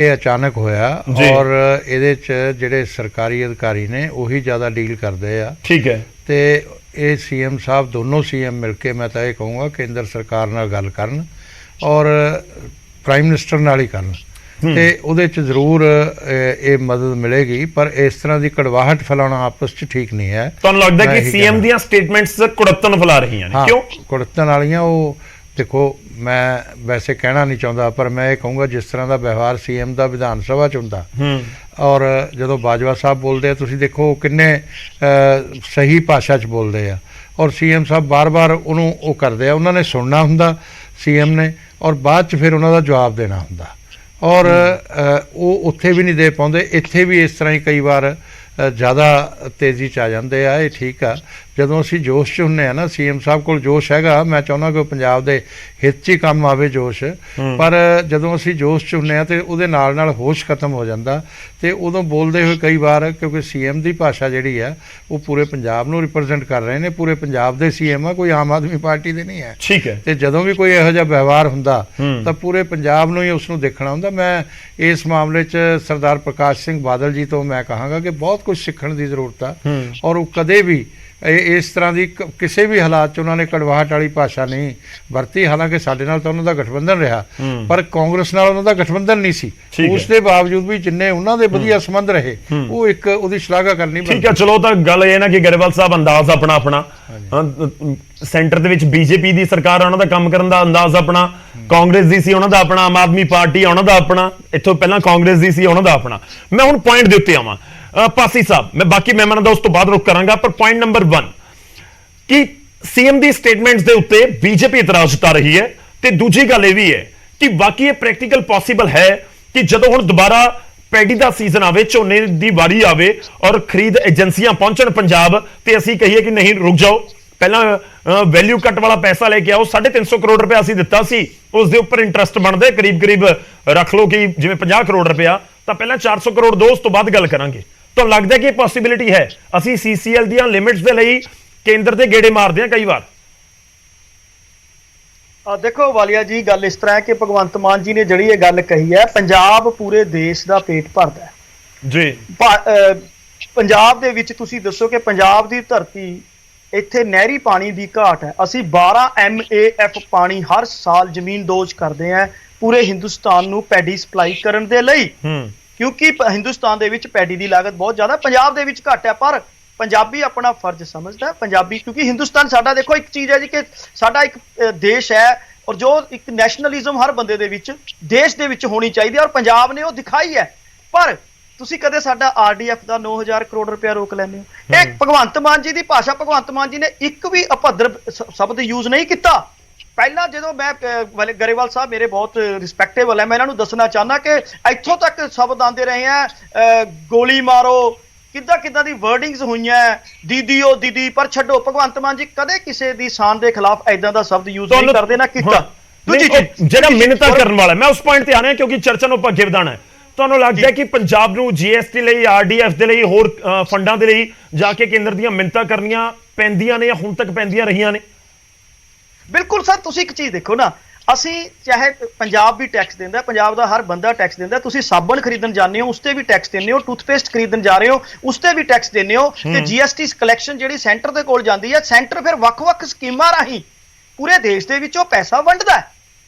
ਇਹ ਅਚਾਨਕ ਹੋਇਆ ਔਰ ਇਹਦੇ ਚ ਜਿਹੜੇ ਸਰਕਾਰੀ ਅਧਿਕਾਰੀ ਨੇ ਉਹੀ ਜ਼ਿਆਦਾ ਡੀਲ ਕਰਦੇ ਆ। ਠੀਕ ਹੈ। ਤੇ ਇਹ ਸੀਐਮ ਸਾਹਿਬ ਦੋਨੋਂ ਸੀਐਮ ਮਿਲ ਕੇ ਮੈਂ ਤਾਂ ਇਹ ਕਹੂੰਗਾ ਕੇਂਦਰ ਸਰਕਾਰ ਨਾਲ ਗੱਲ ਕਰਨ ਔਰ ਪ੍ਰਾਈਮ ਮਿਨਿਸਟਰ ਨਾਲ ਹੀ ਕਰਨ ਤੇ ਉਹਦੇ ਚ ਜ਼ਰੂਰ ਇਹ ਮਦਦ ਮਿਲੇਗੀ। ਪਰ ਇਸ ਤਰ੍ਹਾਂ ਦੀ ਕੜਵਾਹਟ ਫੈਲਾਉਣਾ ਆਪਸ ਚ ਠੀਕ ਨਹੀਂ ਹੈ। ਤੁਹਾਨੂੰ ਲੱਗਦਾ ਕਿ ਸੀਐਮ ਦੀਆਂ ਸਟੇਟਮੈਂਟਸ ਕੁੜੱਤਣ ਫੈਲਾ ਰਹੀਆਂ ਨੇ? ਕਿਉਂ ਕੁੜੱਤਣ ਵਾਲੀਆਂ? ਉਹ ਦੇਖੋ, ਮੈਂ ਵੈਸੇ ਕਹਿਣਾ ਨਹੀਂ ਚਾਹੁੰਦਾ ਪਰ ਮੈਂ ਇਹ ਕਹੂੰਗਾ ਜਿਸ ਤਰ੍ਹਾਂ ਦਾ ਵਿਵਹਾਰ ਸੀਐਮ ਦਾ ਵਿਧਾਨ ਸਭਾ ਚ ਹੁੰਦਾ ਔਰ ਜਦੋਂ ਬਾਜਵਾ ਸਾਹਿਬ ਬੋਲਦੇ ਆ ਤੁਸੀਂ ਦੇਖੋ ਕਿੰਨੇ ਸਹੀ ਭਾਸ਼ਾ ਚ ਬੋਲਦੇ ਆ ਔਰ ਸੀਐਮ ਸਾਹਿਬ ਬਾਰ-ਬਾਰ ਉਹਨੂੰ ਉਹ ਕਰਦੇ ਆ। ਉਹਨਾਂ ਨੇ ਸੁਣਨਾ ਹੁੰਦਾ ਸੀਐਮ ਨੇ ਔਰ ਬਾਅਦ ਚ ਫਿਰ ਉਹਨਾਂ ਦਾ ਜਵਾਬ ਦੇਣਾ ਹੁੰਦਾ ਔਰ ਉਹ ਉੱਥੇ ਵੀ ਨਹੀਂ ਦੇ ਪਾਉਂਦੇ। ਇੱਥੇ ਵੀ ਇਸ ਤਰ੍ਹਾਂ ਹੀ ਕਈ ਵਾਰ ਜ਼ਿਆਦਾ ਤੇਜ਼ੀ 'ਚ ਆ ਜਾਂਦੇ ਆ। ਇਹ ਠੀਕ ਆ ਜਦੋਂ ਅਸੀਂ ਜੋਸ਼ 'ਚ ਹੁੰਦੇ ਆ ਨਾ, ਸੀਐਮ ਸਾਹਿਬ ਕੋਲ ਜੋਸ਼ ਹੈਗਾ, ਮੈਂ ਚਾਹੁੰਦਾ ਕਿ ਪੰਜਾਬ ਦੇ ਹਿੱਤ 'ਚ ਹੀ ਕੰਮ ਆਵੇ ਜੋਸ਼, ਪਰ ਜਦੋਂ ਅਸੀਂ ਜੋਸ਼ 'ਚ ਹੁੰਦੇ ਆ ਤੇ ਉਹਦੇ ਨਾਲ ਨਾਲ ਹੋਸ਼ ਖਤਮ ਹੋ ਜਾਂਦਾ ਤੇ ਉਦੋਂ ਬੋਲਦੇ ਹੋਏ ਕਈ ਵਾਰ, ਕਿਉਂਕਿ ਸੀਐਮ ਦੀ ਭਾਸ਼ਾ ਜਿਹੜੀ ਆ ਉਹ ਪੂਰੇ ਪੰਜਾਬ ਨੂੰ ਰਿਪਰੈਜ਼ੈਂਟ ਕਰ ਰਹੇ ਨੇ, ਪੂਰੇ ਪੰਜਾਬ ਦੇ ਸੀਐਮ ਆ, ਕੋਈ ਆਮ ਆਦਮੀ ਪਾਰਟੀ ਦੇ ਨਹੀਂ ਹੈ। ਠੀਕ ਹੈ। ਤੇ ਜਦੋਂ ਵੀ ਕੋਈ ਇਹੋ ਜਿਹਾ ਵਿਵਹਾਰ ਹੁੰਦਾ ਤਾਂ ਪੂਰੇ ਪੰਜਾਬ ਨੂੰ ਹੀ ਉਸ ਨੂੰ ਦੇਖਣਾ ਹੁੰਦਾ। ਮੈਂ ਇਸ ਮਾਮਲੇ 'ਚ ਸਰਦਾਰ ਪ੍ਰਕਾਸ਼ ਸਿੰਘ ਬਾਦਲ ਜੀ ਤੋਂ ਮੈਂ ਕਹਾਂਗਾ ਕਿ ਬਹੁਤ ਕੁਝ ਸਿੱਖਣ ਦੀ ਜ਼ਰੂਰਤ ਆ ਔਰ ਉਹ ਕਦੇ ਵੀ ਇਸ ਤਰ੍ਹਾਂ ਦੀ ਕਿਸੇ ਵੀ ਹਾਲਾਤ 'ਚ ਉਹਨਾਂ ਨੇ ਕੜਵਾਹਟ ਵਾਲੀ ਭਾਸ਼ਾ ਨਹੀਂ ਵਰਤੀ। ਹਾਲਾਂਕਿ ਸਾਡੇ ਨਾਲ ਤਾਂ ਉਹਨਾਂ ਦਾ ਗਠਬੰਧਨ ਰਿਹਾ ਪਰ ਕਾਂਗਰਸ ਨਾਲ ਉਹਨਾਂ ਦਾ ਗਠਬੰਧਨ ਨਹੀਂ ਸੀ। ਉਸ ਦੇ ਬਾਵਜੂਦ ਵੀ ਜਿੰਨੇ ਉਹਨਾਂ ਦੇ ਵਧੀਆ ਸੰਬੰਧ ਰਹੇ ਉਹ ਇੱਕ ਉਹਦੀ ਸ਼ਲਾਘਾ ਕਰਨੀ। ਠੀਕ ਹੈ, ਚਲੋ ਤਾਂ ਗੱਲ ਇਹ ਨਾ ਕਿ ਗਰੇਵਾਲ ਸਾਹਿਬ ਅੰਦਾਜ਼ ਆਪਣਾ ਸੈਂਟਰ ਦੇ ਵਿੱਚ ਬੀਜੇਪੀ ਦੀ ਸਰਕਾਰ, ਉਹਨਾਂ ਦਾ ਕੰਮ ਕਰਨ ਦਾ ਅੰਦਾਜ਼ ਆਪਣਾ, ਕਾਂਗਰਸ ਦੀ ਸੀ ਉਹਨਾਂ ਦਾ ਆਪਣਾ, ਆਮ ਆਦਮੀ ਪਾਰਟੀ ਉਹਨਾਂ ਦਾ ਆਪਣਾ, ਇੱਥੋਂ ਪਹਿਲਾਂ ਕਾਂਗਰਸ ਦੀ ਸੀ ਉਹਨਾਂ ਦਾ ਆਪਣਾ। ਮੈਂ ਹੁਣ ਪੁਆਇੰਟ ਦੇ ਉੱਤੇ ਆਵਾਂ ਪਾਸੀ ਸਾਹਿਬ, ਮੈਂ ਬਾਕੀ ਮਹਿਮਾਨਾਂ ਦਾ ਉਸ ਤੋਂ ਬਾਅਦ ਰੁਕ ਕਰਾਂਗਾ, ਪਰ ਪੁਆਇੰਟ ਨੰਬਰ 1 ਕਿ ਸੀਐਮ ਦੀ ਸਟੇਟਮੈਂਟਸ ਦੇ ਉੱਤੇ ਬੀਜੇਪੀ ਇਤਰਾਜ਼ ਜਤਾ ਰਹੀ ਹੈ ਤੇ ਦੂਜੀ ਗੱਲ ਇਹ ਵੀ ਹੈ ਕਿ ਬਾਕੀ ਇਹ ਪ੍ਰੈਕਟੀਕਲ ਪੋਸੀਬਲ ਹੈ ਕਿ ਜਦੋਂ ਹੁਣ ਦੁਬਾਰਾ ਪੈਡੀ ਦਾ ਸੀਜ਼ਨ ਆਵੇ, ਝੋਨੇ ਦੀ ਵਾਰੀ ਆਵੇ ਔਰ ਖਰੀਦ ਏਜੰਸੀਆਂ ਪਹੁੰਚਣ ਪੰਜਾਬ ਤੇ ਅਸੀਂ ਕਹੀਏ ਕਿ ਨਹੀਂ ਰੁਕ ਜਾਓ, ਪਹਿਲਾਂ ਵੈਲਿਊ ਕੱਟ ਵਾਲਾ ਪੈਸਾ ਲੈ ਕੇ ਆਓ, 350 ਕਰੋੜ ਰੁਪਏ ਅਸੀਂ ਦਿੱਤਾ ਸੀ, ਉਸ ਦੇ ਉੱਪਰ ਇੰਟਰਸਟ ਬਣਦੇ ਕਰੀਬ ਰੱਖ ਲਓ ਕਿ ਜਿਵੇਂ 50 ਕਰੋੜ ਰੁਪਇਆ, ਤਾਂ ਪਹਿਲਾਂ 400 ਕਰੋੜ ਦੋ, ਉਸ ਤੋਂ ਬਾਅਦ ਗੱਲ ਕਰਾਂਗੇ। ਤਾਂ ਲੱਗਦਾ ਕਿ ਇਹ ਪੋਸੀਬਿਲਿਟੀ ਹੈ ਅਸੀਂ ਸੀਸੀਐਲ ਦੀਆਂ ਲਿਮਿਟਸ ਦੇ ਲਈ ਕੇਂਦਰ ਦੇ ਗੇੜੇ ਮਾਰਦੇ ਹਾਂ ਕਈ ਵਾਰ? ਦੇਖੋ ਵਾਲੀਆ ਜੀ, ਗੱਲ ਇਸ ਤਰ੍ਹਾਂ ਹੈ ਕਿ ਭਗਵੰਤ ਮਾਨ ਜੀ ਨੇ ਜਿਹੜੀ ਇਹ ਗੱਲ ਕਹੀ ਹੈ, ਪੰਜਾਬ ਪੂਰੇ ਦੇਸ਼ ਦਾ ਪੇਟ ਭਰਦਾ ਹੈ ਜੀ। ਪੰਜਾਬ ਦੇ ਵਿੱਚ ਤੁਸੀਂ ਦੱਸੋ ਕਿ ਪੰਜਾਬ ਦੀ ਧਰਤੀ, ਇੱਥੇ ਨਹਿਰੀ ਪਾਣੀ ਦੀ ਘਾਟ ਹੈ। ਅਸੀਂ 12 MAF ਪਾਣੀ ਹਰ ਸਾਲ ਜ਼ਮੀਨ ਦੋਜ ਕਰਦੇ ਹਾਂ ਪੂਰੇ ਹਿੰਦੁਸਤਾਨ ਨੂੰ ਪੈਡੀ ਸਪਲਾਈ ਕਰਨ ਦੇ ਲਈ, ਕਿਉਂਕਿ ਹਿੰਦੁਸਤਾਨ ਦੇ ਵਿੱਚ ਪੈਡੀ ਦੀ ਲਾਗਤ ਬਹੁਤ ਜ਼ਿਆਦਾ, ਪੰਜਾਬ ਦੇ ਵਿੱਚ ਘੱਟ ਹੈ। ਪਰ ਪੰਜਾਬੀ ਆਪਣਾ ਫਰਜ਼ ਸਮਝਦਾ, ਪੰਜਾਬੀ, ਕਿਉਂਕਿ ਹਿੰਦੁਸਤਾਨ ਸਾਡਾ, ਦੇਖੋ ਇੱਕ ਚੀਜ਼ ਹੈ ਜੀ ਕਿ ਸਾਡਾ ਇੱਕ ਦੇਸ਼ ਹੈ ਔਰ ਜੋ ਇੱਕ ਨੈਸ਼ਨਲਿਜ਼ਮ ਹਰ ਬੰਦੇ ਦੇ ਵਿੱਚ ਦੇਸ਼ ਦੇ ਵਿੱਚ ਹੋਣੀ ਚਾਹੀਦੀ ਹੈ ਔਰ ਪੰਜਾਬ ਨੇ ਉਹ ਦਿਖਾਈ ਹੈ। ਪਰ ਤੁਸੀਂ ਕਦੇ ਸਾਡਾ RDF ਦਾ 9000 ਕਰੋੜ ਰੁਪਇਆ ਰੋਕ ਲੈਂਦੇ ਹੋ। ਇਹ ਭਗਵੰਤ ਮਾਨ ਜੀ ਦੀ ਭਾਸ਼ਾ, ਭਗਵੰਤ ਮਾਨ ਜੀ ਨੇ ਇੱਕ ਵੀ ਅਭੱਦਰ ਸ਼ਬਦ ਯੂਜ਼ ਨਹੀਂ ਕੀਤਾ। ਪਹਿਲਾਂ ਜਦੋਂ ਮੈਂ ਗਰੇਵਾਲ ਸਾਹਿਬ ਮੇਰੇ ਬਹੁਤ ਰਿਸਪੈਕਟੇਬਲ ਹੈ, ਮੈਂ ਇਹਨਾਂ ਨੂੰ ਦੱਸਣਾ ਚਾਹੁੰਦਾ ਕਿ ਇੱਥੋਂ ਤੱਕ ਸ਼ਬਦ ਆਉਂਦੇ ਰਹੇ ਆ, ਗੋਲੀ ਮਾਰੋ, ਕਿੱਦਾਂ ਦੀ ਵਰਡਿੰਗਸ ਹੋਈਆਂ, ਦੀਦੀ ਉਹ ਦੀਦੀ, ਪਰ ਛੱਡੋ, ਭਗਵੰਤ ਮਾਨ ਜੀ ਕਦੇ ਕਿਸੇ ਦੀ ਸ਼ਾਨ ਦੇ ਖਿਲਾਫ ਐਦਾਂ ਦਾ ਸ਼ਬਦ ਯੂਜ਼ ਨਹੀਂ ਕਰਦੇ ਨਾ ਕੀਤਾ। ਦੂਜੀ ਚੀਜ਼ ਜਿਹੜਾ ਮਿਹਨਤਾਂ ਕਰਨ ਵਾਲਾ, ਮੈਂ ਉਸ ਪੁਆਇੰਟ ਤੇ ਆ ਰਿਹਾ ਕਿਉਂਕਿ ਚਰਚਾ ਨੂੰ ਅੱਗੇ ਵਧਾਉਣਾ ਹੈ। ਤੁਹਾਨੂੰ ਲੱਗਦਾ ਕਿ ਪੰਜਾਬ ਨੂੰ GST ਲਈ, RDF ਦੇ ਲਈ, ਹੋਰ ਫੰਡਾਂ ਦੇ ਲਈ ਜਾ ਕੇ ਕੇਂਦਰ ਦੀਆਂ ਮਿਹਨਤਾਂ ਕਰਨੀਆਂ ਪੈਂਦੀਆਂ ਨੇ ਜਾਂ ਹੁਣ ਤੱਕ ਪੈਂਦੀਆਂ ਰਹੀਆਂ ਨੇ? ਬਿਲਕੁਲ ਸਰ, ਤੁਸੀਂ ਇੱਕ ਚੀਜ਼ ਦੇਖੋ ਨਾ, ਅਸੀਂ ਚਾਹੇ ਪੰਜਾਬ ਵੀ ਟੈਕਸ ਦਿੰਦਾ, ਪੰਜਾਬ ਦਾ ਹਰ ਬੰਦਾ ਟੈਕਸ ਦਿੰਦਾ, ਤੁਸੀਂ ਸਾਬਣ ਖਰੀਦਣ ਜਾਂਦੇ ਹੋ ਉਸ ਤੇ ਵੀ ਟੈਕਸ ਦਿੰਦੇ ਹੋ, ਟੂਥਪੇਸਟ ਖਰੀਦਣ ਜਾ ਰਹੇ ਹੋ ਉਸ ਤੇ ਵੀ ਟੈਕਸ ਦਿੰਦੇ ਹੋ, ਤੇ GST ਕਲੈਕਸ਼ਨ ਜਿਹੜੀ ਸੈਂਟਰ ਦੇ ਕੋਲ ਜਾਂਦੀ ਹੈ, ਸੈਂਟਰ ਫਿਰ ਵੱਖ-ਵੱਖ ਸਕੀਮਾਂ ਰਾਹੀਂ ਪੂਰੇ ਦੇਸ਼ ਦੇ ਵਿੱਚ ਉਹ ਪੈਸਾ ਵੰਡਦਾ ਹੈ,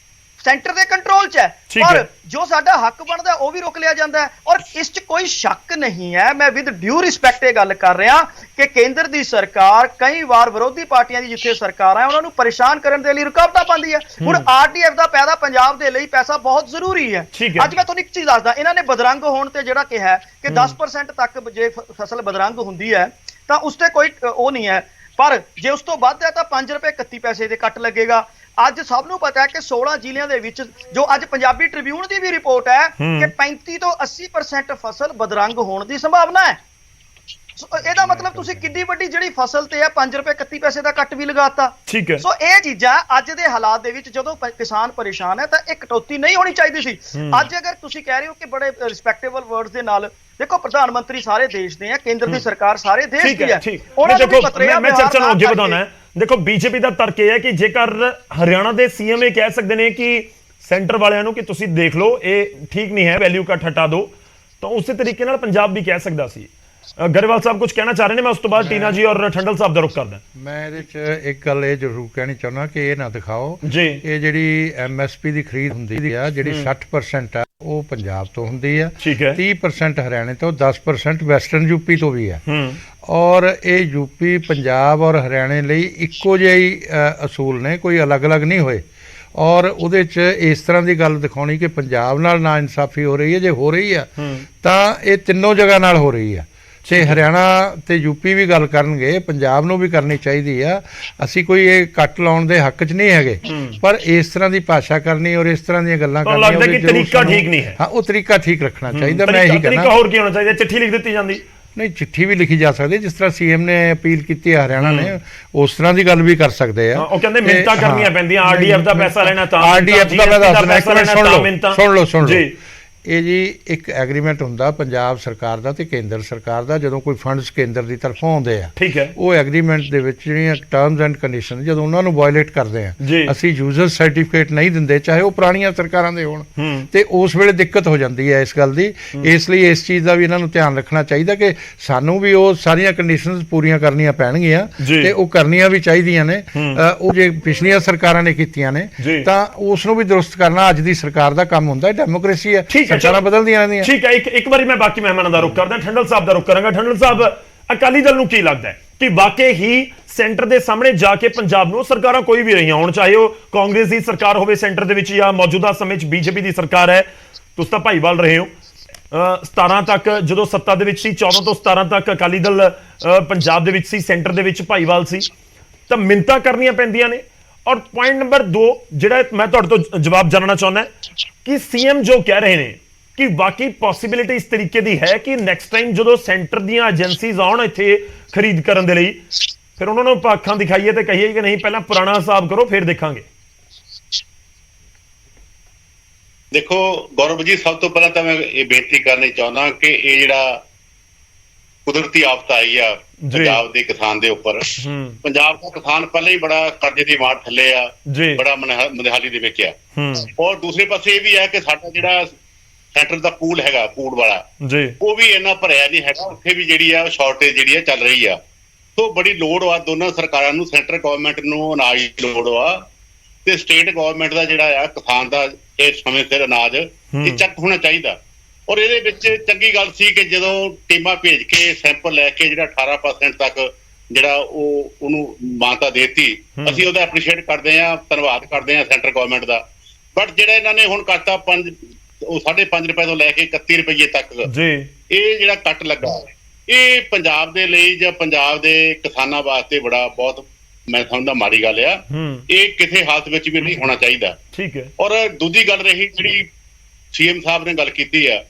ਸੈਂਟਰ ਦੇ ਕੰਟਰੋਲ 'ਚ ਹੈ। ਪਰ ਜੋ ਸਾਡਾ ਹੱਕ ਬਣਦਾ ਉਹ ਵੀ ਰੋਕ ਲਿਆ ਜਾਂਦਾ ਹੈ ਔਰ ਇਸ 'ਚ ਕੋਈ ਸ਼ੱਕ ਨਹੀਂ ਹੈ। ਮੈਂ ਵਿਦ ਡਿਊ ਰਿਸਪੈਕਟ ਇਹ ਗੱਲ ਕਰ ਰਿਹਾ ਕਿ ਕੇਂਦਰ ਦੀ ਸਰਕਾਰ ਕਈ ਵਾਰ ਵਿਰੋਧੀ ਪਾਰਟੀਆਂ ਦੀ ਜਿੱਥੇ ਸਰਕਾਰ ਹੈ ਉਹਨਾਂ ਨੂੰ ਪਰੇਸ਼ਾਨ ਕਰਨ ਦੇ ਲਈ ਰੁਕਾਵਟਾਂ ਪਾਉਂਦੀ ਹੈ। ਹੁਣ RDF ਦਾ ਪੈਦਾ ਪੰਜਾਬ ਦੇ ਲਈ ਪੈਸਾ ਬਹੁਤ ਜ਼ਰੂਰੀ ਹੈ। ਅੱਜ ਮੈਂ ਤੁਹਾਨੂੰ ਇੱਕ ਚੀਜ਼ ਦੱਸਦਾ, ਇਹਨਾਂ ਨੇ ਬਦਰੰਗ ਹੋਣ ਤੇ ਜਿਹੜਾ ਕਿਹਾ ਕਿ 10% ਤੱਕ ਜੇ ਫਸਲ ਬਦਰੰਗ ਹੁੰਦੀ ਹੈ ਤਾਂ ਉਸ ਤੇ ਕੋਈ ਉਹ ਨਹੀਂ ਹੈ, ਪਰ ਜੇ ਉਸ ਤੋਂ ਵੱਧ ਹੈ ਤਾਂ 5 ਰੁਪਏ 31 ਪੈਸੇ ਦੇ ਕੱਟ ਲੱਗੇਗਾ। ਅੱਜ ਸਭ ਨੂੰ ਪਤਾ ਹੈ ਕਿ 16 ਜ਼ਿਲ੍ਹਿਆਂ ਦੇ ਵਿੱਚ, ਜੋ ਅੱਜ ਪੰਜਾਬੀ ਟ੍ਰਿਬਿਊਨ ਦੀ ਵੀ ਰਿਪੋਰਟ ਹੈ ਕਿ 35 ਤੋਂ 80% ਫਸਲ ਬਦਰੰਗ ਹੋਣ ਦੀ ਸੰਭਾਵਨਾ ਹੈ। ਇਹਦਾ ਮਤਲਬ ਤੁਸੀਂ ਕਿੰਨੀ ਵੱਡੀ ਜਿਹੜੀ ਫਸਲ ਤੇ ਹੈ 5 ਰੁਪਏ 31 ਪੈਸੇ ਦਾ ਕੱਟ ਵੀ ਲਗਾਤਾ। ਠੀਕ ਹੈ। ਸੋ ਇਹ ਚੀਜ਼ਾਂ ਅੱਜ ਦੇ ਹਾਲਾਤ ਦੇ ਵਿੱਚ ਜਦੋਂ ਕਿਸਾਨ ਪਰੇਸ਼ਾਨ ਹੈ ਤਾਂ ਇਹ ਕਟੌਤੀ ਨਹੀਂ ਹੋਣੀ ਚਾਹੀਦੀ ਸੀ। ਅੱਜ ਅਗਰ ਤੁਸੀਂ ਕਹਿ ਰਹੇ ਹੋ ਕਿ ਬੜੇ ਰਿਸਪੈਕਟੇਬਲ ਵਰਡਸ ਦੇ ਨਾਲ, ਦੇਖੋ ਪ੍ਰਧਾਨ ਮੰਤਰੀ ਸਾਰੇ ਦੇਸ਼ ਦੇ ਆ, ਕੇਂਦਰ ਦੀ ਸਰਕਾਰ ਸਾਰੇ ਦੇਸ਼ ਦੀ ਹੈ। ਉਹਨਾਂ ਨੂੰ ਮੈਂ ਚਰਚਾ ਨੂੰ ਅੱਗੇ ਵਧਾਉਣਾ ਹੈ। ਦੇਖੋ ਬੀਜੇਪੀ ਦਾ ਤਰਕ ਇਹ ਹੈ ਕਿ ਜੇਕਰ ਹਰਿਆਣਾ ਦੇ CM ਇਹ ਕਹਿ ਸਕਦੇ ਨੇ ਕਿ ਸੈਂਟਰ ਵਾਲਿਆਂ ਨੂੰ ਕਿ ਤੁਸੀਂ ਦੇਖ ਲਓ ਇਹ ਠੀਕ ਨਹੀਂ ਹੈ, ਵੈਲਿਊ ਕੱਟ ਹਟਾ ਦਿਓ, ਤਾਂ ਉਸੇ ਤਰੀਕੇ ਨਾਲ ਪੰਜਾਬ ਵੀ ਕਹਿ ਸਕਦਾ ਸੀ। ਗਰੇਵਾਲ ਸਾਹਿਬ ਕੁਝ ਕਹਿਣਾ ਚਾਹ ਰਹੇ ਨੇ, ਮੈਂ ਉਸ ਤੋਂ ਬਾਅਦ ਟੀਨਾ ਜੀ ਔਰ ਠੰਡਲ ਸਾਹਿਬ ਦਾ ਰੁਖ ਕਰਦਾ। ਮੈਂ ਇਹਦੇ 'ਚ ਇੱਕ ਗੱਲ ਇਹ ਜ਼ਰੂਰ ਕਹਿਣੀ ਚਾਹੁੰਦਾ ਕਿ ਇਹ ਨਾ ਦਿਖਾਓ ਜੀ ਇਹ ਜਿਹੜੀ ਐਮਐਸਪੀ ਦੀ ਖਰੀਦ ਹੁੰਦੀ ਆ ਜਿਹੜੀ 60% ਆ ਉਹ ਪੰਜਾਬ ਤੋਂ ਹੁੰਦੀ ਆ, ਠੀਕ ਹੈ 30% ਹਰਿਆਣੇ ਤੋਂ, 10% ਵੈਸਟਰਨ ਯੂਪੀ ਤੋਂ ਵੀ ਆ। ਔਰ ਇਹ ਯੂਪੀ, ਪੰਜਾਬ ਔਰ ਹਰਿਆਣੇ ਲਈ ਇੱਕੋ ਜਿਹੇ ਹੀ ਅਸੂਲ ਨੇ, ਕੋਈ ਅਲੱਗ-ਅਲੱਗ ਨਹੀਂ ਹੋਏ। ਔਰ ਉਹਦੇ 'ਚ ਇਸ ਤਰ੍ਹਾਂ ਦੀ ਗੱਲ ਦਿਖਾਉਣੀ ਕਿ ਪੰਜਾਬ ਨਾਲ ਨਾ ਇਨਸਾਫੀ ਹੋ ਰਹੀ ਹੈ, ਜੇ ਹੋ ਰਹੀ ਆ ਤਾਂ ਇਹ ਤਿੰਨੋਂ ਜਗ੍ਹਾ ਨਾਲ ਹੋ ਰਹੀ ਆ। ਤੇ ਹਰਿਆਣਾ ਤੇ ਯੂਪੀ ਵੀ ਗੱਲ ਕਰਨਗੇ, ਪੰਜਾਬ ਨੂੰ ਵੀ ਕਰਨੀ ਚਾਹੀਦੀ ਆ। ਅਸੀਂ ਕੋਈ ਇਹ ਕੱਟ ਲਾਉਣ ਦੇ ਹੱਕ 'ਚ ਨਹੀਂ ਹੈਗੇ, ਪਰ ਇਸ ਤਰ੍ਹਾਂ ਦੀ ਭਾਸ਼ਾ ਕਰਨੀ ਔਰ ਇਸ ਤਰ੍ਹਾਂ ਦੀਆਂ ਗੱਲਾਂ ਕਰਨੀਆਂ ਲੱਗਦਾ ਕਿ ਤਰੀਕਾ ਠੀਕ ਨਹੀਂ ਹੈ। ਹਾਂ, ਉਹ ਤਰੀਕਾ ਠੀਕ ਰੱਖਣਾ ਚਾਹੀਦਾ। ਮੈਂ ਇਹੀ ਤਰੀਕਾ ਹੋਰ ਕੀ ਹੋਣਾ ਚਾਹੀਦਾ? ਚਿੱਠੀ ਲਿਖ ਦਿੱਤੀ ਜਾਂਦੀ? ਨਹੀਂ, ਚਿੱਠੀ ਵੀ ਲਿਖੀ ਜਾ ਸਕਦੀ, ਜਿਸ ਤਰ੍ਹਾਂ ਸੀਐਮ ਨੇ ਅਪੀਲ ਕੀਤੀ ਹੈ ਹਰਿਆਣਾ ਨੇ, ਉਸ ਤਰ੍ਹਾਂ ਦੀ ਗੱਲ ਵੀ ਕਰ ਸਕਦੇ ਆ। ਉਹ ਕਹਿੰਦੇ ਮਿੰਤਾਂ ਕਰਨੀਆਂ ਪੈਂਦੀਆਂ, ਆਰਡੀਐਫ ਦਾ ਪੈਸਾ ਲੈਣਾ ਤਾਂ, ਆਰਡੀਐਫ ਦਾ ਮੈਂ ਦੱਸਣਾ, ਇੱਕ ਮਿੰਟ ਸੁਣ ਲਓ ਜੀ। ਇਹ ਜੀ ਇੱਕ ਐਗਰੀਮੈਂਟ ਹੁੰਦਾ ਪੰਜਾਬ ਸਰਕਾਰ ਦਾ ਤੇ ਕੇਂਦਰ ਸਰਕਾਰ ਦਾ, ਜਦੋਂ ਕੋਈ ਫੰਡਸ ਕੇਂਦਰ ਦੀ ਤਰਫੋਂ ਆਉਂਦੇ ਆ, ਠੀਕ ਹੈ, ਉਹ ਐਗਰੀਮੈਂਟ ਦੇ ਵਿੱਚ ਜਿਹੜੀਆਂ ਟਰਮਸ ਐਂਡ ਕੰਡੀਸ਼ਨ ਜਦੋਂ ਉਹਨਾਂ ਨੂੰ ਵਾਇਲੇਟ ਕਰਦੇ ਆ, ਅਸੀਂ ਯੂਜ਼ਰ ਸਰਟੀਫਿਕੇਟ ਨਹੀਂ ਦਿੰਦੇ, ਚਾਹੇ ਉਹ ਪੁਰਾਣੀਆਂ ਸਰਕਾਰਾਂ ਦੇ ਹੋਣ, ਤੇ ਉਸ ਵੇਲੇ ਦਿੱਕਤ ਹੋ ਜਾਂਦੀ ਹੈ ਇਸ ਗੱਲ ਦੀ। ਇਸ ਲਈ ਇਸ ਚੀਜ਼ ਦਾ ਵੀ ਇਹਨਾਂ ਨੂੰ ਧਿਆਨ ਰੱਖਣਾ ਚਾਹੀਦਾ ਕਿ ਸਾਨੂੰ ਵੀ ਉਹ ਸਾਰੀਆਂ ਕੰਡੀਸ਼ਨਸ ਪੂਰੀਆਂ ਕਰਨੀਆਂ ਪੈਣਗੀਆਂ ਤੇ ਉਹ ਕਰਨੀਆਂ ਵੀ ਚਾਹੀਦੀਆਂ ਨੇ। ਉਹ ਜੇ ਪਿਛਲੀਆਂ ਸਰਕਾਰਾਂ ਨੇ ਕੀਤੀਆਂ ਨੇ ਤਾਂ ਉਸ ਨੂੰ ਵੀ ਦਰੁਸਤ ਕਰਨਾ ਅੱਜ ਦੀ ਸਰਕਾਰ ਦਾ ਕੰਮ ਹੁੰਦਾ ਹੈ। ਡੈਮੋਕ੍ਰੇਸੀ ਹੈ, ਸਰਕਾਰਾਂ ਬਦਲਦੀਆਂ ਰਹਿੰਦੀਆਂ। ਠੀਕ ਹੈ, ਇੱਕ ਵਾਰੀ ਮੈਂ ਬਾਕੀ ਮਹਿਮਾਨਾਂ ਦਾ ਰੁਖ ਕਰਦਾ, ਠੰਡਲ ਸਾਹਿਬ ਦਾ ਰੁਖ ਕਰਾਂਗਾ। ਠੰਡਲ ਸਾਹਿਬ, ਅਕਾਲੀ ਦਲ ਨੂੰ ਕੀ ਲੱਗਦਾ ਹੈ ਕਿ ਵਾਕਈ ਹੀ ਸੈਂਟਰ ਦੇ ਸਾਹਮਣੇ ਜਾ ਕੇ ਪੰਜਾਬ ਨੂੰ, ਸਰਕਾਰਾਂ ਕੋਈ ਵੀ ਰਹੀਆਂ ਹੋਣ, ਚਾਹੇ ਉਹ ਕਾਂਗਰਸ ਦੀ ਸਰਕਾਰ ਹੋਵੇ ਸੈਂਟਰ ਦੇ ਵਿੱਚ ਜਾਂ ਮੌਜੂਦਾ ਸਮੇਂ 'ਚ ਬੀਜੇਪੀ ਦੀ ਸਰਕਾਰ ਹੈ, ਤੁਸੀਂ ਤਾਂ ਭਾਈਵਾਲ ਰਹੇ ਹੋ, 17 ਤੱਕ ਜਦੋਂ ਸੱਤਾ ਦੇ ਵਿੱਚ ਸੀ, 14 ਤੋਂ 17 ਤੱਕ ਅਕਾਲੀ ਦਲ ਪੰਜਾਬ ਦੇ ਵਿੱਚ ਸੀ, ਸੈਂਟਰ ਦੇ ਵਿੱਚ ਭਾਈਵਾਲ ਸੀ, ਤਾਂ ਮਿੰਨਤਾਂ ਕਰਨੀਆਂ ਪੈਂਦੀਆਂ ਨੇ। ਔਰ ਪੁਆਇੰਟ ਨੰਬਰ 2 ਜਿਹੜਾ ਮੈਂ ਤੁਹਾਡੇ ਤੋਂ ਜਵਾਬ ਜਾਣਨਾ ਚਾਹੁੰਦਾ ਕਿ ਸੀਐਮ ਜੋ ਕਹਿ ਰਹੇ ਨੇ ਕਿ ਵਾਕਈ ਪੋਸਿਬਿਲਿਟੀ ਇਸ ਤਰੀਕੇ ਦੀ ਹੈ ਕਿ ਨੈਕਸਟ ਟਾਈਮ ਜਦੋਂ ਸੈਂਟਰ ਦੀਆਂ ਏਜੰਸੀਜ਼ ਆਉਣ ਇੱਥੇ ਖਰੀਦ ਕਰਨ ਦੇ ਲਈ, ਫਿਰ ਉਹਨਾਂ ਨੂੰ ਅੱਖਾਂ ਦਿਖਾਈਏ ਤੇ ਕਹੀਏ ਕਿ ਨਹੀਂ ਪਹਿਲਾਂ ਪੁਰਾਣਾ ਹਿਸਾਬ ਕਰੋ ਫਿਰ ਦੇਖਾਂਗੇ। ਦੇਖੋ ਗੌਰਵ ਜੀ, ਸਭ ਤੋਂ ਪਹਿਲਾਂ ਤਾਂ ਮੈਂ ਇਹ ਬੇਨਤੀ ਕਰਨੀ ਚਾਹੁੰਦਾ ਕਿ ਇਹ ਜਿਹੜਾ ਕੁਦਰਤੀ ਆਫਤ ਆਈ ਆ ਪੰਜਾਬ ਦੇ ਕਿਸਾਨ ਦੇ ਉੱਪਰ, ਪੰਜਾਬ ਦਾ ਕਿਸਾਨ ਪਹਿਲਾਂ ਹੀ ਬੜਾ ਕਰਜ਼ੇ ਦੀ ਮਾਰ ਥੱਲੇ ਆ, ਬੜਾ ਮੰਦਹਾਲੀ ਦੇ ਵਿੱਚ ਆ। ਔਰ ਦੂਸਰੇ ਪਾਸੇ ਇਹ ਵੀ ਹੈ ਕਿ ਸਾਡਾ ਜਿਹੜਾ ਸੈਂਟਰ ਦਾ ਪੂਲ ਹੈਗਾ, ਫੂਡ ਵਾਲਾ, ਉਹ ਵੀ ਇੰਨਾ ਭਰਿਆ ਨਹੀਂ ਹੈਗਾ, ਉੱਥੇ ਵੀ ਜਿਹੜੀ ਆ ਸ਼ਾਰਟੇਜ ਜਿਹੜੀ ਆ ਚੱਲ ਰਹੀ ਆ। ਸੋ ਬੜੀ ਲੋੜ ਆ ਦੋਨਾਂ ਸਰਕਾਰਾਂ ਨੂੰ, ਸੈਂਟਰ ਗਵਰਨਮੈਂਟ ਨੂੰ ਅਨਾਜ ਦੀ ਲੋੜ ਆ ਤੇ ਸਟੇਟ ਗਵਰਨਮੈਂਟ ਦਾ ਜਿਹੜਾ ਆ ਕਿਸਾਨ ਦਾ ਇਹ ਸਮੇਂ ਸਿਰ ਅਨਾਜ ਇਹ ਚੱਕ ਹੋਣਾ ਚਾਹੀਦਾ। ਔਰ ਇਹਦੇ ਵਿੱਚ ਚੰਗੀ ਗੱਲ ਸੀ ਕਿ ਜਦੋਂ ਟੀਮਾਂ ਭੇਜ ਕੇ ਸੈਂਪਲ ਲੈ ਕੇ ਜਿਹੜਾ 18% ਤੱਕ ਜਿਹੜਾ ਉਹਨੂੰ ਮਾਨਤਾ ਦੇਤੀ, ਅਸੀਂ ਉਹਦਾ ਐਪਰੀਸ਼ੀਏਟ ਕਰਦੇ ਹਾਂ, ਧੰਨਵਾਦ ਕਰਦੇ ਹਾਂ ਸੈਂਟਰ ਗਵਰਨਮੈਂਟ ਦਾ। ਬਟ ਜਿਹੜਾ ਇਹਨਾਂ ਨੇ ਹੁਣ ਕਰਤਾ 5.5 ਰੁਪਏ ਤੋਂ ਲੈ ਕੇ 31 ਰੁਪਏ ਤੱਕ ਇਹ ਜਿਹੜਾ ਕੱਟ ਲੱਗਾ, ਇਹ ਪੰਜਾਬ ਦੇ ਲਈ ਜਾਂ ਪੰਜਾਬ ਦੇ ਕਿਸਾਨਾਂ ਵਾਸਤੇ ਬਹੁਤ ਮੈਂ ਸਮਝਦਾ ਮਾੜੀ ਗੱਲ ਆ। ਇਹ ਕਿਸੇ ਹਾਲਤ ਵਿੱਚ ਵੀ ਨਹੀਂ ਹੋਣਾ ਚਾਹੀਦਾ। ਠੀਕ ਹੈ। ਔਰ ਦੂਜੀ ਗੱਲ ਰਹੀ ਜਿਹੜੀ ਸੀਐਮ ਸਾਹਿਬ ਨੇ ਗੱਲ ਕੀਤੀ ਆ,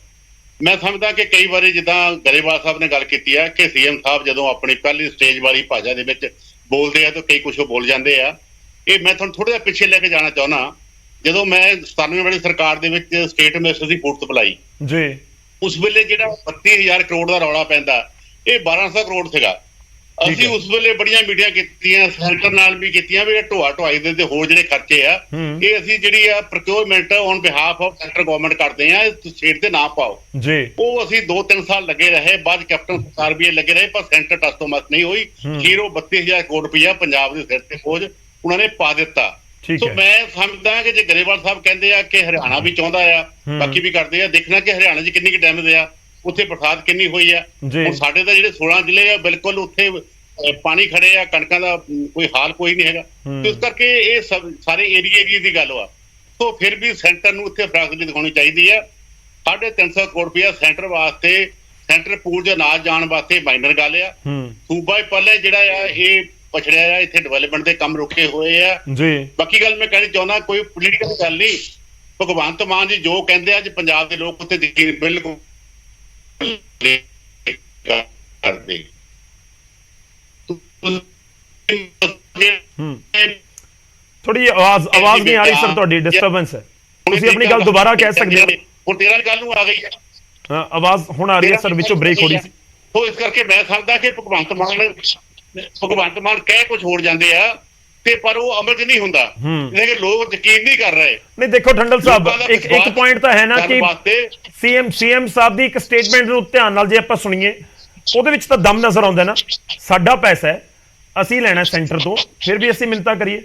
ਮੈਂ ਸਮਝਦਾ ਕਿ ਕਈ ਵਾਰੀ ਜਿੱਦਾਂ ਗਰੇਵਾਲ ਸਾਹਿਬ ਨੇ ਗੱਲ ਕੀਤੀ ਆ ਕਿ ਸੀਐਮ ਸਾਹਿਬ ਜਦੋਂ ਆਪਣੀ ਪਹਿਲੀ ਸਟੇਜ ਵਾਲੀ ਭਾਸ਼ਾ ਦੇ ਵਿੱਚ ਬੋਲਦੇ ਆ ਤਾਂ ਕਈ ਕੁਛ ਬੋਲ ਜਾਂਦੇ ਆ। ਇਹ ਮੈਂ ਤੁਹਾਨੂੰ ਥੋੜਾ ਜਿਹਾ ਪਿੱਛੇ ਲੈ ਕੇ ਜਾਣਾ ਚਾਹੁੰਦਾ। ਜਦੋਂ ਮੈਂ 97 ਵਾਲੀ ਸਰਕਾਰ ਦੇ ਵਿੱਚ ਸਟੇਟ ਮਿਨਿਸਟਰ ਦੀ ਫੂਡ ਸਪਲਾਈ, ਉਸ ਵੇਲੇ ਜਿਹੜਾ 32,000 ਕਰੋੜ ਦਾ ਰੌਲਾ ਪੈਂਦਾ, ਇਹ 1200 ਕਰੋੜ ਸੀਗਾ। ਅਸੀਂ ਉਸ ਵੇਲੇ ਬੜੀਆਂ ਮੀਟਿੰਗਾਂ ਕੀਤੀਆਂ, ਸੈਂਟਰ ਨਾਲ ਵੀ ਕੀਤੀਆਂ ਵੀ ਢੋਆ-ਢੁਆਈ ਦੇ ਹੋਰ ਜਿਹੜੇ ਖਰਚੇ ਆ ਇਹ ਅਸੀਂ ਜਿਹੜੀ ਆ procurement on behalf of centre government ਕਰਦੇ ਆ, ਸਟੇਟ ਦੇ ਨਾ ਪਾਓ। ਉਹ ਅਸੀਂ 2-3 ਸਾਲ ਲੱਗੇ ਰਹੇ, ਬਾਅਦ ਕੈਪਟਨ ਸਰਕਾਰ ਵੀ ਲੱਗੇ ਰਹੇ, ਪਰ ਸੈਂਟਰ ਟਸ ਤੋਂ ਮਸ ਨਹੀਂ ਹੋਈ। ਜ਼ੀਰੋ 32,000 ਕਰੋੜ ਰੁਪਇਆ ਪੰਜਾਬ ਦੇ ਸਿਰ ਤੇ ਬੋਝ ਉਹਨਾਂ ਨੇ ਪਾ ਦਿੱਤਾ। ਸੋ ਮੈਂ ਸਮਝਦਾ ਕਿ ਜੇ ਗਰੇਵਾਲ ਸਾਹਿਬ ਕਹਿੰਦੇ ਆ ਕਿ ਹਰਿਆਣਾ ਵੀ ਚਾਹੁੰਦਾ ਆ, ਬਾਕੀ ਵੀ ਕਰਦੇ ਆ, ਦੇਖਣਾ ਕਿ ਹਰਿਆਣਾ 'ਚ ਕਿੰਨੀ ਕੁ ਡੈਮੇਜ ਆ, ਉੱਥੇ ਬਰਸਾਤ ਕਿੰਨੀ ਹੋਈ ਆ। ਹੁਣ ਸਾਡੇ ਤਾਂ ਜਿਹੜੇ 16 ਜ਼ਿਲ੍ਹੇ ਆ ਬਿਲਕੁਲ ਉੱਥੇ ਪਾਣੀ ਖੜੇ ਆ, ਕਣਕਾਂ ਦਾ ਕੋਈ ਹਾਲ ਕੋਈ ਨਹੀਂ ਹੈਗਾ। ਇਸ ਕਰਕੇ ਇਹ ਸਾਰੇ ਏਰੀਏ ਦੀ ਗੱਲ ਆ। ਸੋ ਫਿਰ ਵੀ ਸੈਂਟਰ ਨੂੰ ਉੱਥੇ ਫਰਾਸਬਿਲਿਟੀ ਦਿਖਾਉਣੀ ਚਾਹੀਦੀ ਆ। 350 ਕਰੋੜ ਰੁਪਇਆ ਸੈਂਟਰ ਵਾਸਤੇ, ਸੈਂਟਰ ਪੂਲ 'ਚ ਅਨਾਜ ਜਾਣ ਵਾਸਤੇ ਮਾਈਨਰ ਗੱਲ ਆ। ਸੂਬਾ ਪਹਿਲੇ ਜਿਹੜਾ ਆ ਇਹ ਪਛੜਿਆ ਆ, ਇੱਥੇ ਡਿਵੈਲਪਮੈਂਟ ਦੇ ਕੰਮ ਰੁਕੇ ਹੋਏ ਆ। ਬਾਕੀ ਗੱਲ ਮੈਂ ਕਹਿਣੀ ਚਾਹੁੰਦਾ, ਕੋਈ ਪੋਲੀਟੀਕਲ ਗੱਲ ਨਹੀਂ। ਭਗਵੰਤ ਮਾਨ ਜੀ ਜੋ ਕਹਿੰਦੇ ਆ, ਅੱਜ ਪੰਜਾਬ ਦੇ ਲੋਕ ਉੱਥੇ ਬਿਲਕੁਲ ਕਰਦੇ। ਥੋੜੀ ਆਵਾਜ਼ ਨਹੀਂ ਆ ਰਹੀ ਸਰ, ਤੁਹਾਡੀ ਡਿਸਟਰਬੈਂਸ ਹੈ, ਤੁਸੀਂ ਆਪਣੀ ਗੱਲ ਦੁਬਾਰਾ ਕਹਿ ਸਕਦੇ ਹੋ। ਹੁਣ 13 ਗੱਲ ਨੂੰ ਆ ਗਈ ਹੈ, ਆਵਾਜ਼ ਹੁਣ ਆ ਰਹੀ ਹੈ ਸਰ, ਵਿੱਚੋਂ ਬ੍ਰੇਕ ਹੋ ਰਹੀ ਸੀ। ਸੋ ਇਸ ਕਰਕੇ ਮੈਂ ਸਮਝਦਾ ਕਿ ਭਗਵੰਤ ਮਾਨ ਕਹਿ ਕੁਝ ਹੋਰ ਜਾਂਦੇ ਆ, ਤੇ ਪਰ ਉਹ ਅਮਲ 'ਚ ਨਹੀਂ ਹੁੰਦਾ, ਲੇਕਿਨ ਲੋਕ ਯਕੀਨ ਨਹੀਂ ਕਰ ਰਹੇ। ਨਹੀਂ ਦੇਖੋ ਠੰਡਲ ਸਾਹਿਬ, ਇੱਕ ਪੁਆਇੰਟ ਤਾਂ ਹੈ ਨਾ ਕਿ ਸੀਐਮ ਸਾਹਿਬ ਦੀ ਇੱਕ ਸਟੇਟਮੈਂਟ ਨੂੰ ਧਿਆਨ ਨਾਲ ਜੇ ਆਪਾਂ ਸੁਣੀਏ, ਉਹਦੇ ਵਿੱਚ ਤਾਂ ਦਮ ਨਜ਼ਰ ਆਉਂਦਾ ਨਾ, ਸਾਡਾ ਪੈਸਾ ਹੈ, ਅਸੀਂ ਲੈਣਾ ਸੈਂਟਰ ਤੋਂ, ਫਿਰ ਵੀ ਅਸੀਂ ਮਿੰਨਤਾਂ ਕਰੀਏ।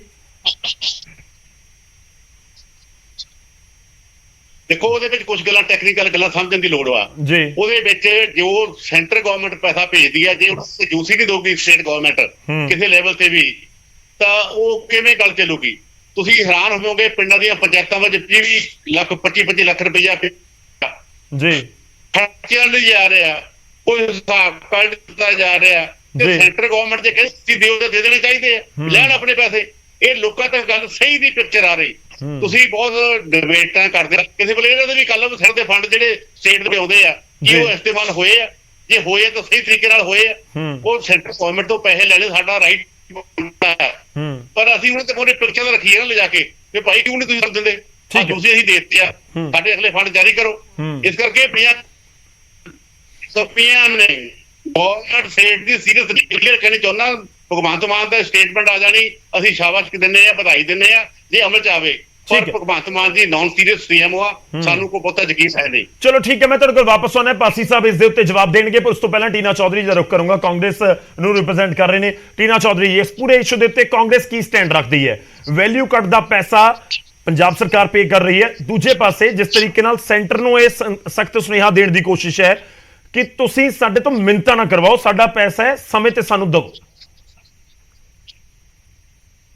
ਦੇਖੋ ਉਹਦੇ ਵਿੱਚ ਕੁਝ ਗੱਲਾਂ ਟੈਕਨੀਕਲ ਗੱਲਾਂ ਸਮਝਣ ਦੀ ਲੋੜ ਵਾ ਜੀ। ਉਹਦੇ ਵਿੱਚ ਜੋ ਸੈਂਟਰ ਗਵਰਨਮੈਂਟ ਪੈਸਾ ਭੇਜਦੀ ਹੈ, ਜੇ ਜੂਸੀ ਨਹੀਂ ਦੋਗੀ ਸਟੇਟ ਗਵਰਨਮੈਂਟ ਕਿਸੇ ਲੈਵਲ ਤੇ ਵੀ, ਤਾਂ ਉਹ ਕਿਵੇਂ ਗੱਲ ਚੱਲੂਗੀ? ਤੁਸੀਂ ਹੈਰਾਨ ਹੋਵੋਗੇ, ਪਿੰਡਾਂ ਦੀਆਂ ਪੰਚਾਇਤਾਂ ਵਿੱਚ 25 ਲੱਖ ਰੁਪਈਆ ਜੀ ਖਰਚਿਆਂ ਲਈ ਜਾ ਰਿਹਾ, ਕੋਈ ਹਿਸਾਬ ਕੱਢ ਦਿੱਤਾ ਜਾ ਰਿਹਾ, ਤੇ ਸੈਂਟਰ ਗਵਰਨਮੈਂਟ ਜੇ ਕਹਿੰਦੀ ਦਿਓ ਤਾਂ ਦੇ ਦੇਣੇ ਚਾਹੀਦੇ ਆ, ਲੈਣ ਆਪਣੇ ਪੈਸੇ। ਇਹ ਲੋਕਾਂ ਤੱਕ ਗੱਲ ਸਹੀ ਦੀ ਪਿਕਚਰ ਆ ਰਹੀ। ਤੁਸੀਂ ਬਹੁਤ ਡਿਬੇਟਾਂ ਕਰਦੇ, ਕਿਸੇ ਵੇਲੇ ਇਹਨਾਂ ਦੇ ਵੀ ਕੱਲ ਸਿਰ ਦੇ ਫੰਡ ਜਿਹੜੇ ਸਟੇਟ ਦੇ ਆਉਂਦੇ ਆ, ਕੀ ਉਹ ਇਸਤੇਮਾਲ ਹੋਏ ਆ? ਜੇ ਹੋਏ ਤਾਂ ਸਹੀ ਤਰੀਕੇ ਨਾਲ ਹੋਏ ਆ। ਉਹ ਸੈਂਟਰ ਗਵਰਨਮੈਂਟ ਤੋਂ ਪੈਸੇ ਲੈਣੇ ਸਾਡਾ ਰਾਈਟ, ਪਰ ਅਸੀਂ ਉਹਨਾਂ ਤੇ ਪੂਰੇ ਪਿਕਚਰ ਰੱਖੀ ਹੈ ਨਾ ਲਿਜਾ ਕੇ, ਤੇ ਭਾਈ ਕਿਉਂ ਨਹੀਂ ਤੁਸੀਂ ਕਰ ਦਿੰਦੇ? ਤੁਸੀਂ ਅਸੀਂ ਦੇ ਦਿੱਤੇ ਆ, ਸਾਡੇ ਅਗਲੇ ਫੰਡ ਜਾਰੀ ਕਰੋ। ਇਸ ਕਰਕੇ ਪੀਐਮ ਨੇ ਗਵਰਨਮੈਂਟ ਸਟੇਟ ਦੀ ਸੀਰੀਅਸ ਕਲੀਅਰ ਕਰਨੀ ਚਾਹੁੰਦਾ, ਭਗਵੰਤ ਮਾਨ ਦਾ ਸਟੇਟਮੈਂਟ ਆ ਜਾਣੀ, ਅਸੀਂ ਸ਼ਾਬਾਸ਼ ਦਿੰਦੇ ਆ, ਵਧਾਈ ਦਿੰਦੇ ਆ ਜੇ ਅਮਲ ਚ ਆਵੇ। ਪਰ ਭਗਵੰਤ ਮਾਨ ਜੀ ਨਾਨ ਸੀਰੀਅਸ ਸੀਐਮ ਆ, ਸਾਨੂੰ ਕੋਈ ਬਹੁਤਾ ਯਕੀਨ ਹੈ ਨਹੀਂ। ਚਲੋ ਠੀਕ ਹੈ, ਮੈਂ ਤੁਹਾਡੇ ਕੋਲ ਵਾਪਸ ਆਉਣਾ। ਪਾਸੀ ਸਾਹਿਬ ਇਸ ਦੇ ਉੱਤੇ ਜਵਾਬ ਦੇਣਗੇ, ਪਰ ਉਸ ਤੋਂ ਪਹਿਲਾਂ ਟੀਨਾ ਚੌਧਰੀ ਦਾ ਰੁਖ ਕਰੂੰਗਾ, ਕਾਂਗਰਸ ਨੂੰ ਰਿਪਰੈਜ਼ੈਂਟ ਕਰ ਰਹੇ ਨੇ। ਟੀਨਾ ਚੌਧਰੀ, ਇਸ ਪੂਰੇ ਇਸ਼ੂ ਦੇ ਉੱਤੇ ਕਾਂਗਰਸ ਕੀ ਸਟੈਂਡ ਰੱਖਦੀ ਹੈ? ਵੈਲਿਊ ਕੱਟ ਦਾ ਪੈਸਾ ਪੰਜਾਬ ਸਰਕਾਰ ਪੇ ਕਰ ਰਹੀ ਹੈ, ਦੂਜੇ ਪਾਸੇ ਜਿਸ ਤਰੀਕੇ ਨਾਲ ਸੈਂਟਰ ਨੂੰ ਇਹ ਸਖਤ ਸੁਨੇਹਾ ਦੇਣ ਦੀ ਕੋਸ਼ਿਸ਼ ਹੈ ਕਿ ਤੁਸੀਂ ਸਾਡੇ ਤੋਂ ਮਿੰਨਤਾਂ ਨਾ ਕਰਵਾਓ, ਸਾਡਾ ਪੈਸਾ ਹੈ, ਸਮੇਂ ਤੇ ਸਾਨੂੰ ਦਿਓ।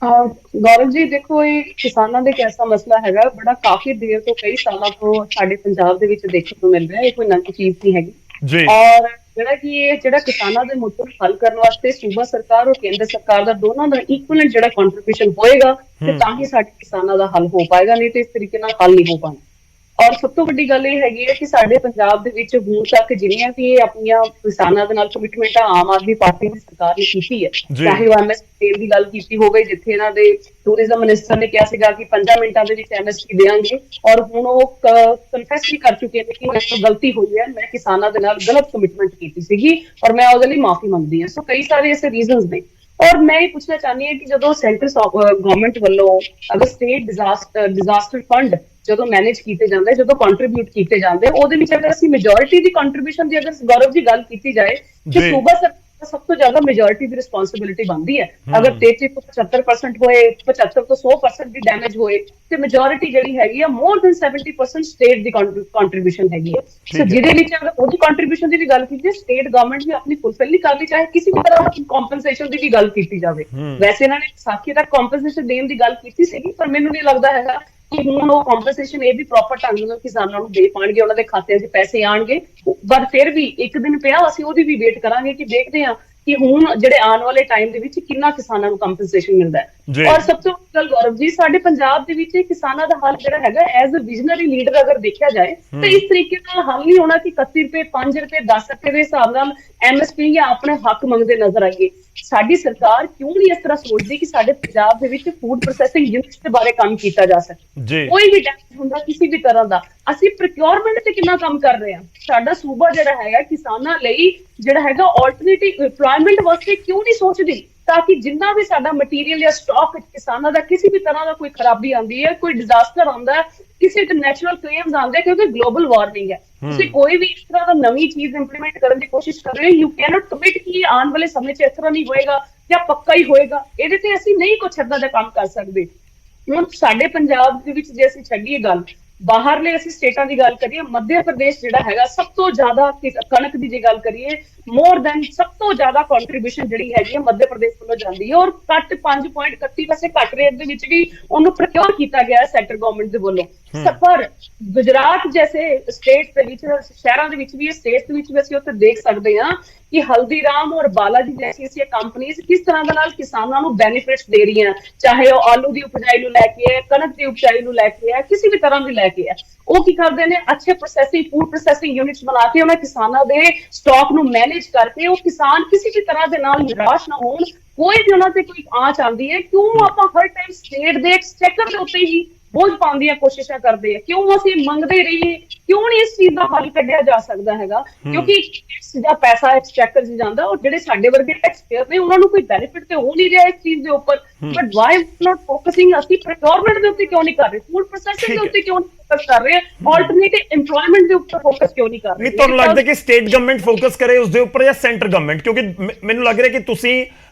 ਗੌਰਵ ਜੀ ਦੇਖੋ, ਇਹ ਕਿਸਾਨਾਂ ਦੇ ਐਸਾ ਮਸਲਾ ਹੈਗਾ, ਬੜਾ ਕਾਫੀ ਦੇਰ ਤੋਂ, ਕਈ ਸਾਲਾਂ ਤੋਂ ਸਾਡੇ ਪੰਜਾਬ ਦੇ ਵਿੱਚ ਦੇਖਣ ਨੂੰ ਮਿਲ ਰਿਹਾ। ਇਹ ਕੋਈ ਨਵੀਂ ਚੀਜ਼ ਨਹੀਂ ਹੈਗੀ ਜੀ। ਔਰ ਜਿਹੜਾ ਕਿਸਾਨਾਂ ਦੇ ਮੁੱਦੇ ਨੂੰ ਹੱਲ ਕਰਨ ਵਾਸਤੇ ਸੂਬਾ ਸਰਕਾਰ ਔਰ ਕੇਂਦਰ ਸਰਕਾਰ ਦਾ ਦੋਨਾਂ ਦਾ ਇਕੁਅਲ ਜਿਹੜਾ ਕੰਟਰੀਬਿਊਸ਼ਨ ਹੋਏਗਾ, ਤੇ ਤਾਂ ਹੀ ਸਾਡੇ ਕਿਸਾਨਾਂ ਦਾ ਹੱਲ ਹੋ ਪਾਏਗਾ, ਨਹੀਂ ਤੇ ਇਸ ਤਰੀਕੇ ਨਾਲ ਹੱਲ ਨਹੀਂ ਹੋ ਪਾਣਾ। ਔਰ ਸਭ ਤੋਂ ਵੱਡੀ ਗੱਲ ਇਹ ਹੈਗੀ ਹੈ ਕਿ ਸਾਡੇ ਪੰਜਾਬ ਦੇ ਵਿੱਚ ਹੁਣ ਤੱਕ ਜਿੰਨੀਆਂ ਵੀ ਆਪਣੀਆਂ ਕਿਸਾਨਾਂ ਦੇ ਨਾਲ ਕਮਿਟਮੈਂਟਾਂ ਆਮ ਆਦਮੀ ਪਾਰਟੀ ਦੀ ਸਰਕਾਰ ਨੇ ਕੀਤੀ ਹੈ, ਚਾਹੇ ਉਹ ਐਮਐਸਪੀ ਦੀ ਗੱਲ ਕੀਤੀ ਹੋਵੇ, ਜਿੱਥੇ ਇਹਨਾਂ ਦੇ ਟੂਰਿਜ਼ਮ ਮਿਨਿਸਟਰ ਨੇ ਕਿਹਾ ਸੀਗਾ ਕਿ 5 ਮਿੰਟਾਂ ਦੇ ਵਿੱਚ ਐਮਐਸਪੀ ਦੇਵਾਂਗੇ, ਔਰ ਹੁਣ ਉਹ ਕਨਫੈਸ ਵੀ ਕਰ ਚੁੱਕੇ ਨੇ ਕਿ ਮੇਰੇ ਤੋਂ ਗਲਤੀ ਹੋਈ ਹੈ, ਮੈਂ ਕਿਸਾਨਾਂ ਦੇ ਨਾਲ ਗਲਤ ਕਮਿਟਮੈਂਟ ਕੀਤੀ ਸੀਗੀ ਔਰ ਮੈਂ ਉਹਦੇ ਲਈ ਮਾਫੀ ਮੰਗਦੀ ਹਾਂ। ਸੋ ਕਈ ਸਾਰੇ ਐਸੇ ਰੀਜ਼ਨਸ ਨੇ। ਔਰ ਮੈਂ ਇਹ ਪੁੱਛਣਾ ਚਾਹੁੰਦੀ ਹਾਂ ਕਿ ਜਦੋਂ ਸੈਂਟਰ ਗਵਰਨਮੈਂਟ ਵੱਲੋਂ ਅਗਰ ਸਟੇਟ ਡਿਜ਼ਾਸਟਰ ਫੰਡ ਜਦੋਂ ਮੈਨੇਜ ਕੀਤੇ ਜਾਂਦੇ, ਜਦੋਂ ਕੰਟਰੀਬਿਊਟ ਕੀਤੇ ਜਾਂਦੇ, ਉਹਦੇ ਵਿੱਚ ਅਗਰ ਅਸੀਂ ਮੈਜੋਰਿਟੀ ਦੀ ਕੰਟਰੀਬਿਊਸ਼ਨ ਦੀ ਅਗਰ ਗੌਰਵ ਦੀ ਗੱਲ ਕੀਤੀ ਜਾਏ, ਕਿ ਸੂਬਾ ਸਰਕਾਰ ਸਭ ਤੋਂ ਜ਼ਿਆਦਾ ਮੈਜੋਰਿਟੀ ਦੀ ਰਿਸਪੌਂਸਿਬਿਲਿਟੀ ਬਣਦੀ ਹੈ। ਅਗਰ 33 ਤੋਂ 75% ਹੋਏ, 75 ਤੋਂ 100% ਦੀ ਡੈਮੇਜ ਹੋਏ, ਤੇ ਮੈਜੋਰਿਟੀ ਜਿਹੜੀ ਹੈਗੀ ਆ ਮੋਰ ਦੈਨ 70% ਸਟੇਟ ਦੀ ਕੰਟਰੀਬਿਊਸ਼ਨ ਹੈਗੀ ਹੈ। ਸੋ ਜਿਹਦੇ ਵਿੱਚ ਅਗਰ ਉਹਦੀ ਕੰਟਰੀਬਿਊਸ਼ਨ ਦੀ ਵੀ ਗੱਲ ਕੀਤੀ, ਸਟੇਟ ਗਵਰਨਮੈਂਟ ਵੀ ਆਪਣੀ ਫੁਲਫਿਲ ਨਹੀਂ ਕਰਦੀ, ਚਾਹੇ ਕਿਸੇ ਵੀ ਤਰ੍ਹਾਂ ਦੀ ਕੰਪਨਸੇਸ਼ਨ ਦੀ ਵੀ ਗੱਲ ਕੀਤੀ ਜਾਵੇ। ਵੈਸੇ ਇਹਨਾਂ ਨੇ ਵਿਸਾਖੀ ਤੱਕ ਕੰਪਨਸੇਸ਼ਨ ਦੇਣ ਦੀ ਗੱਲ ਕੀਤੀ ਸੀਗੀ, ਪਰ ਮੈਨੂੰ ਨਹੀਂ ਲੱਗਦਾ ਹੈਗਾ ਕਿ ਹੁਣ ਉਹ ਕੰਪਨਸੇਸ਼ਨ ਇਹ ਵੀ ਪ੍ਰੋਪਰ ਢੰਗ ਨਾਲ ਕਿਸਾਨਾਂ ਨੂੰ ਦੇ ਪਾਣਗੇ, ਉਹਨਾਂ ਦੇ ਖਾਤਿਆਂ 'ਚ ਪੈਸੇ ਆਣਗੇ। ਪਰ ਫਿਰ ਵੀ ਇੱਕ ਦਿਨ ਪਿਆ, ਅਸੀਂ ਉਹਦੀ ਵੀ ਵੇਟ ਕਰਾਂਗੇ ਕਿ ਦੇਖਦੇ ਹਾਂ ਕਿ ਹੁਣ ਜਿਹੜੇ ਆਉਣ ਵਾਲੇ ਟਾਈਮ ਦੇ ਵਿੱਚ ਕਿੰਨਾ ਕਿਸਾਨਾਂ ਨੂੰ ਕੰਪਨਸੇਸ਼ਨ ਮਿਲਦਾ ਹੈ। ਔਰ ਸਭ ਤੋਂ ਵੱਡੀ ਗੱਲ ਗੌਰਵ ਜੀ, ਸਾਡੇ ਪੰਜਾਬ ਦੇ ਵਿੱਚ ਕਿਸਾਨਾਂ ਦਾ ਹੱਲ ਜਿਹੜਾ ਹੈਗਾ, ਐਜ਼ ਅ ਵਿਜ਼ਨਰੀ ਲੀਡਰ ਅਗਰ ਦੇਖਿਆ ਜਾਏ ਤਾਂ ਇਸ ਤਰੀਕੇ ਨਾਲ ਹੱਲ ਨਹੀਂ ਹੋਣਾ ਕਿ 31 ਰੁਪਏ 5 ਰੁਪਏ 10 ਰੁਪਏ ਦੇ ਹਿਸਾਬ ਨਾਲ ਐਮਐਸਪੀ ਜਾਂ ਆਪਣੇ ਹੱਕ ਮੰਗਦੇ ਨਜ਼ਰ ਆਈਏ। ਸਾਡੀ ਸਰਕਾਰ ਕਿਉਂ ਨਹੀਂ ਇਸ ਤਰ੍ਹਾਂ ਸੋਚਦੀ ਕਿ ਸਾਡੇ ਪੰਜਾਬ ਦੇ ਵਿੱਚ ਫੂਡ ਪ੍ਰੋਸੈਸਿੰਗ ਯੂਨਿਟਸ ਦੇ ਬਾਰੇ ਕੰਮ ਕੀਤਾ ਜਾ ਸਕੇ? ਕੋਈ ਵੀ ਡੈਮੇਜ ਹੁੰਦਾ ਕਿਸੇ ਵੀ ਤਰ੍ਹਾਂ ਦਾ, ਅਸੀਂ ਪ੍ਰੋਕਿਉਰਮੈਂਟ ਤੇ ਕਿੰਨਾ ਕੰਮ ਕਰ ਰਹੇ ਹਾਂ। ਸਾਡਾ ਸੂਬਾ ਜਿਹੜਾ ਹੈਗਾ ਕਿਸਾਨਾਂ ਲਈ ਜਿਹੜਾ ਹੈਗਾ ਆਲਟਰਨੇਟਿਵ ਇੰਪਲੋਇਮੈਂਟ ਵਾਸਤੇ ਕਿਉਂ ਨਹੀਂ ਸੋਚਦੀ, ਤਾਂ ਕਿ ਜਿੰਨਾ ਵੀ ਸਾਡਾ ਮਟੀਰੀਅਲ ਜਾਂ ਸਟਾਕ ਕਿਸਾਨਾਂ ਦਾ ਕਿਸੇ ਵੀ ਤਰ੍ਹਾਂ ਦਾ ਕੋਈ ਖਰਾਬੀ ਆਉਂਦੀ ਹੈ, ਕੋਈ ਡਿਜ਼ਾਸਟਰ ਆਉਂਦਾ ਹੈ, ਕਿਸੇ ਤੇ ਨੈਚੁਰਲ ਕਲੇਮਸ ਆਉਂਦੇ, ਕਿਉਂਕਿ ਗਲੋਬਲ ਵਾਰਮਿੰਗ ਹੈ, ਤੁਸੀਂ ਕੋਈ ਵੀ ਇਸ ਤਰ੍ਹਾਂ ਦਾ ਨਵੀਂ ਚੀਜ਼ ਇੰਪਲੀਮੈਂਟ ਕਰਨ ਦੀ ਕੋਸ਼ਿਸ਼ ਕਰ ਰਹੇ ਹੋ, ਯੂ ਕੈਨੋਟ ਕਮਿਟ ਕਿ ਆਉਣ ਵਾਲੇ ਸਮੇਂ 'ਚ ਇਸ ਤਰ੍ਹਾਂ ਨਹੀਂ ਹੋਏਗਾ ਜਾਂ ਪੱਕਾ ਹੀ ਹੋਏਗਾ। ਇਹਦੇ ਤੇ ਅਸੀਂ ਨਹੀਂ ਕੁਛ ਏਦਾਂ ਦਾ ਕੰਮ ਕਰ ਸਕਦੇ। ਹੁਣ ਸਾਡੇ ਪੰਜਾਬ ਦੇ ਵਿੱਚ ਜੇ ਅਸੀਂ ਛੱਡੀਏ ਗੱਲ, ਬਾਹਰਲੇ ਅਸੀਂ ਸਟੇਟਾਂ ਦੀ ਗੱਲ ਕਰੀਏ, ਮੱਧ ਪ੍ਰਦੇਸ਼ ਜਿਹੜਾ ਹੈਗਾ ਸਭ ਤੋਂ ਜ਼ਿਆਦਾ ਕਣਕ ਦੀ ਜੇ ਗੱਲ ਕਰੀਏ, ਮੋਰ ਦੈਨ ਸਭ ਤੋਂ ਜ਼ਿਆਦਾ ਕੰਟਰੀਬਿਊਸ਼ਨ ਜਿਹੜੀ ਹੈਗੀ ਹੈ ਮੱਧ ਪ੍ਰਦੇਸ਼ ਵੱਲੋਂ ਜਾਂਦੀ ਹੈ, ਔਰ ਘੱਟ 5.31 ਪੈਸੇ ਘੱਟ ਰੇਟ ਦੇ ਵਿੱਚ ਵੀ ਉਹਨੂੰ ਪ੍ਰੋਕਿਉਰ ਕੀਤਾ ਗਿਆ ਸੈਂਟਰ ਗਵਰਨਮੈਂਟ ਦੇ ਵੱਲੋਂ। ਪਰ ਗੁਜਰਾਤ ਜੈਸੇ ਸਟੇਟ ਦੇ ਵਿੱਚ, ਸ਼ਹਿਰਾਂ ਦੇ ਵਿੱਚ ਵੀ, ਸਟੇਟਸ ਦੇ ਵਿੱਚ ਵੀ ਅਸੀਂ ਉੱਥੇ ਦੇਖ ਸਕਦੇ ਹਾਂ ਕਿ ਹਲਦੀਰਾਮ ਔਰ ਬਾਲਾਜੀ ਜੈਸੀ ਕੰਪਨੀਆਂ ਕਿਸ ਤਰ੍ਹਾਂ ਦੇ ਨਾਲ ਕਿਸਾਨਾਂ ਨੂੰ ਬੈਨੀਫਿਟਸ ਦੇ ਰਹੀਆਂ, ਚਾਹੇ ਉਹ ਆਲੂ ਦੀ ਉਪਜਾਈ ਨੂੰ ਲੈ ਕੇ ਹੈ, ਕਣਕ ਦੀ ਉਪਜਾਈ ਨੂੰ ਲੈ ਕੇ ਹੈ, ਕਿਸੇ ਵੀ ਤਰ੍ਹਾਂ ਦੀ ਲੈ ਕੇ ਹੈ। ਉਹ ਕੀ ਕਰਦੇ ਨੇ, ਅੱਛੇ ਪ੍ਰੋਸੈਸਿੰਗ ਫੂਡ ਪ੍ਰੋਸੈਸਿੰਗ ਯੂਨਿਟਸ ਬਣਾ ਕੇ ਉਹਨਾਂ ਕਿਸਾਨਾਂ ਦੇ ਸਟਾਕ ਨੂੰ ਮੈਨੇਜ ਕਰਕੇ ਉਹ ਕਿਸਾਨ ਕਿਸੇ ਵੀ ਤਰ੍ਹਾਂ ਦੇ ਨਾਲ ਨਿਰਾਸ਼ ਨਾ ਹੋਣ। ਕੋਈ ਵੀ ਉਹਨਾਂ ਤੇ ਕੋਈ ਆਂਚ ਆਉਂਦੀ ਹੈ, ਕਿਉਂ ਆਪਾਂ ਹਰ ਟਾਈਮ ਸਟੇਟ ਦੇ ਐਕਸਚੇਕਰ ਦੇ ਉੱਤੇ ਹੀ ਬੋਝ ਪਾਉਣ ਦੀਆਂ ਕੋਸ਼ਿਸ਼ਾਂ ਕਰਦੇ ਆ। ਕਿਉਂ ਅਸੀਂ ਮੰਗਦੇ ਰਹੀਏ? ਕਿਉਂ ਨਹੀਂ ਇਸ ਚੀਜ਼ ਦਾ ਹੱਲ ਕੱਢਿਆ ਜਾ ਸਕਦਾ ਹੈਗਾ? ਕਿਉਂਕਿ ਜਿਹੜਾ ਪੈਸਾ ਐਕਸਚੈਕਰ 'ਚ ਜਾਂਦਾ, ਉਹ ਜਿਹੜੇ ਸਾਡੇ ਵਰਗੇ ਟੈਕਸਪੇਅਰ ਨੇ ਉਹਨਾਂ ਨੂੰ ਕੋਈ ਬੈਨੀਫਿਟ ਤੇ ਹੋ ਨਹੀਂ ਰਿਹਾ ਇਸ ਚੀਜ਼ ਦੇ ਉੱਪਰ। But why not focusing? ਅਸੀਂ ਪ੍ਰੋਕਿਉਰਮੈਂਟ ਦੇ ਉੱਤੇ ਕਿਉਂ ਨਹੀਂ ਕਰ ਰਹੇ? ਫੂਡ ਪ੍ਰੋਸੈਸਿੰਗ ਦੇ ਉੱਤੇ ਕਿਉਂ ਨਹੀਂ ਫੋਕਸ ਕਰ ਰਹੇ? ਆਲਟਰਨੇਟਿਵ ਏਮਪਲੋਇਮੈਂਟ ਦੇ ਉੱਪਰ ਫੋਕਸ ਕਿਉਂ ਨਹੀਂ ਕਰ ਰਹੇ? ਨਹੀਂ, ਤੁਹਾਨੂੰ ਲੱਗਦਾ ਕਿ ਸਟੇਟ ਗਵਰਨਮੈਂਟ ਫੋਕਸ ਕਰੇ ਉਸ ਦੇ ਉੱਪਰ ਜਾਂ ਸੈਂਟਰ ਗਵਰਨਮੈਂਟ? ਕਿਉਂਕਿ ਮੈਨੂੰ ਲੱਗ ਰਿਹਾ ਕਿ ਤੁਸੀਂ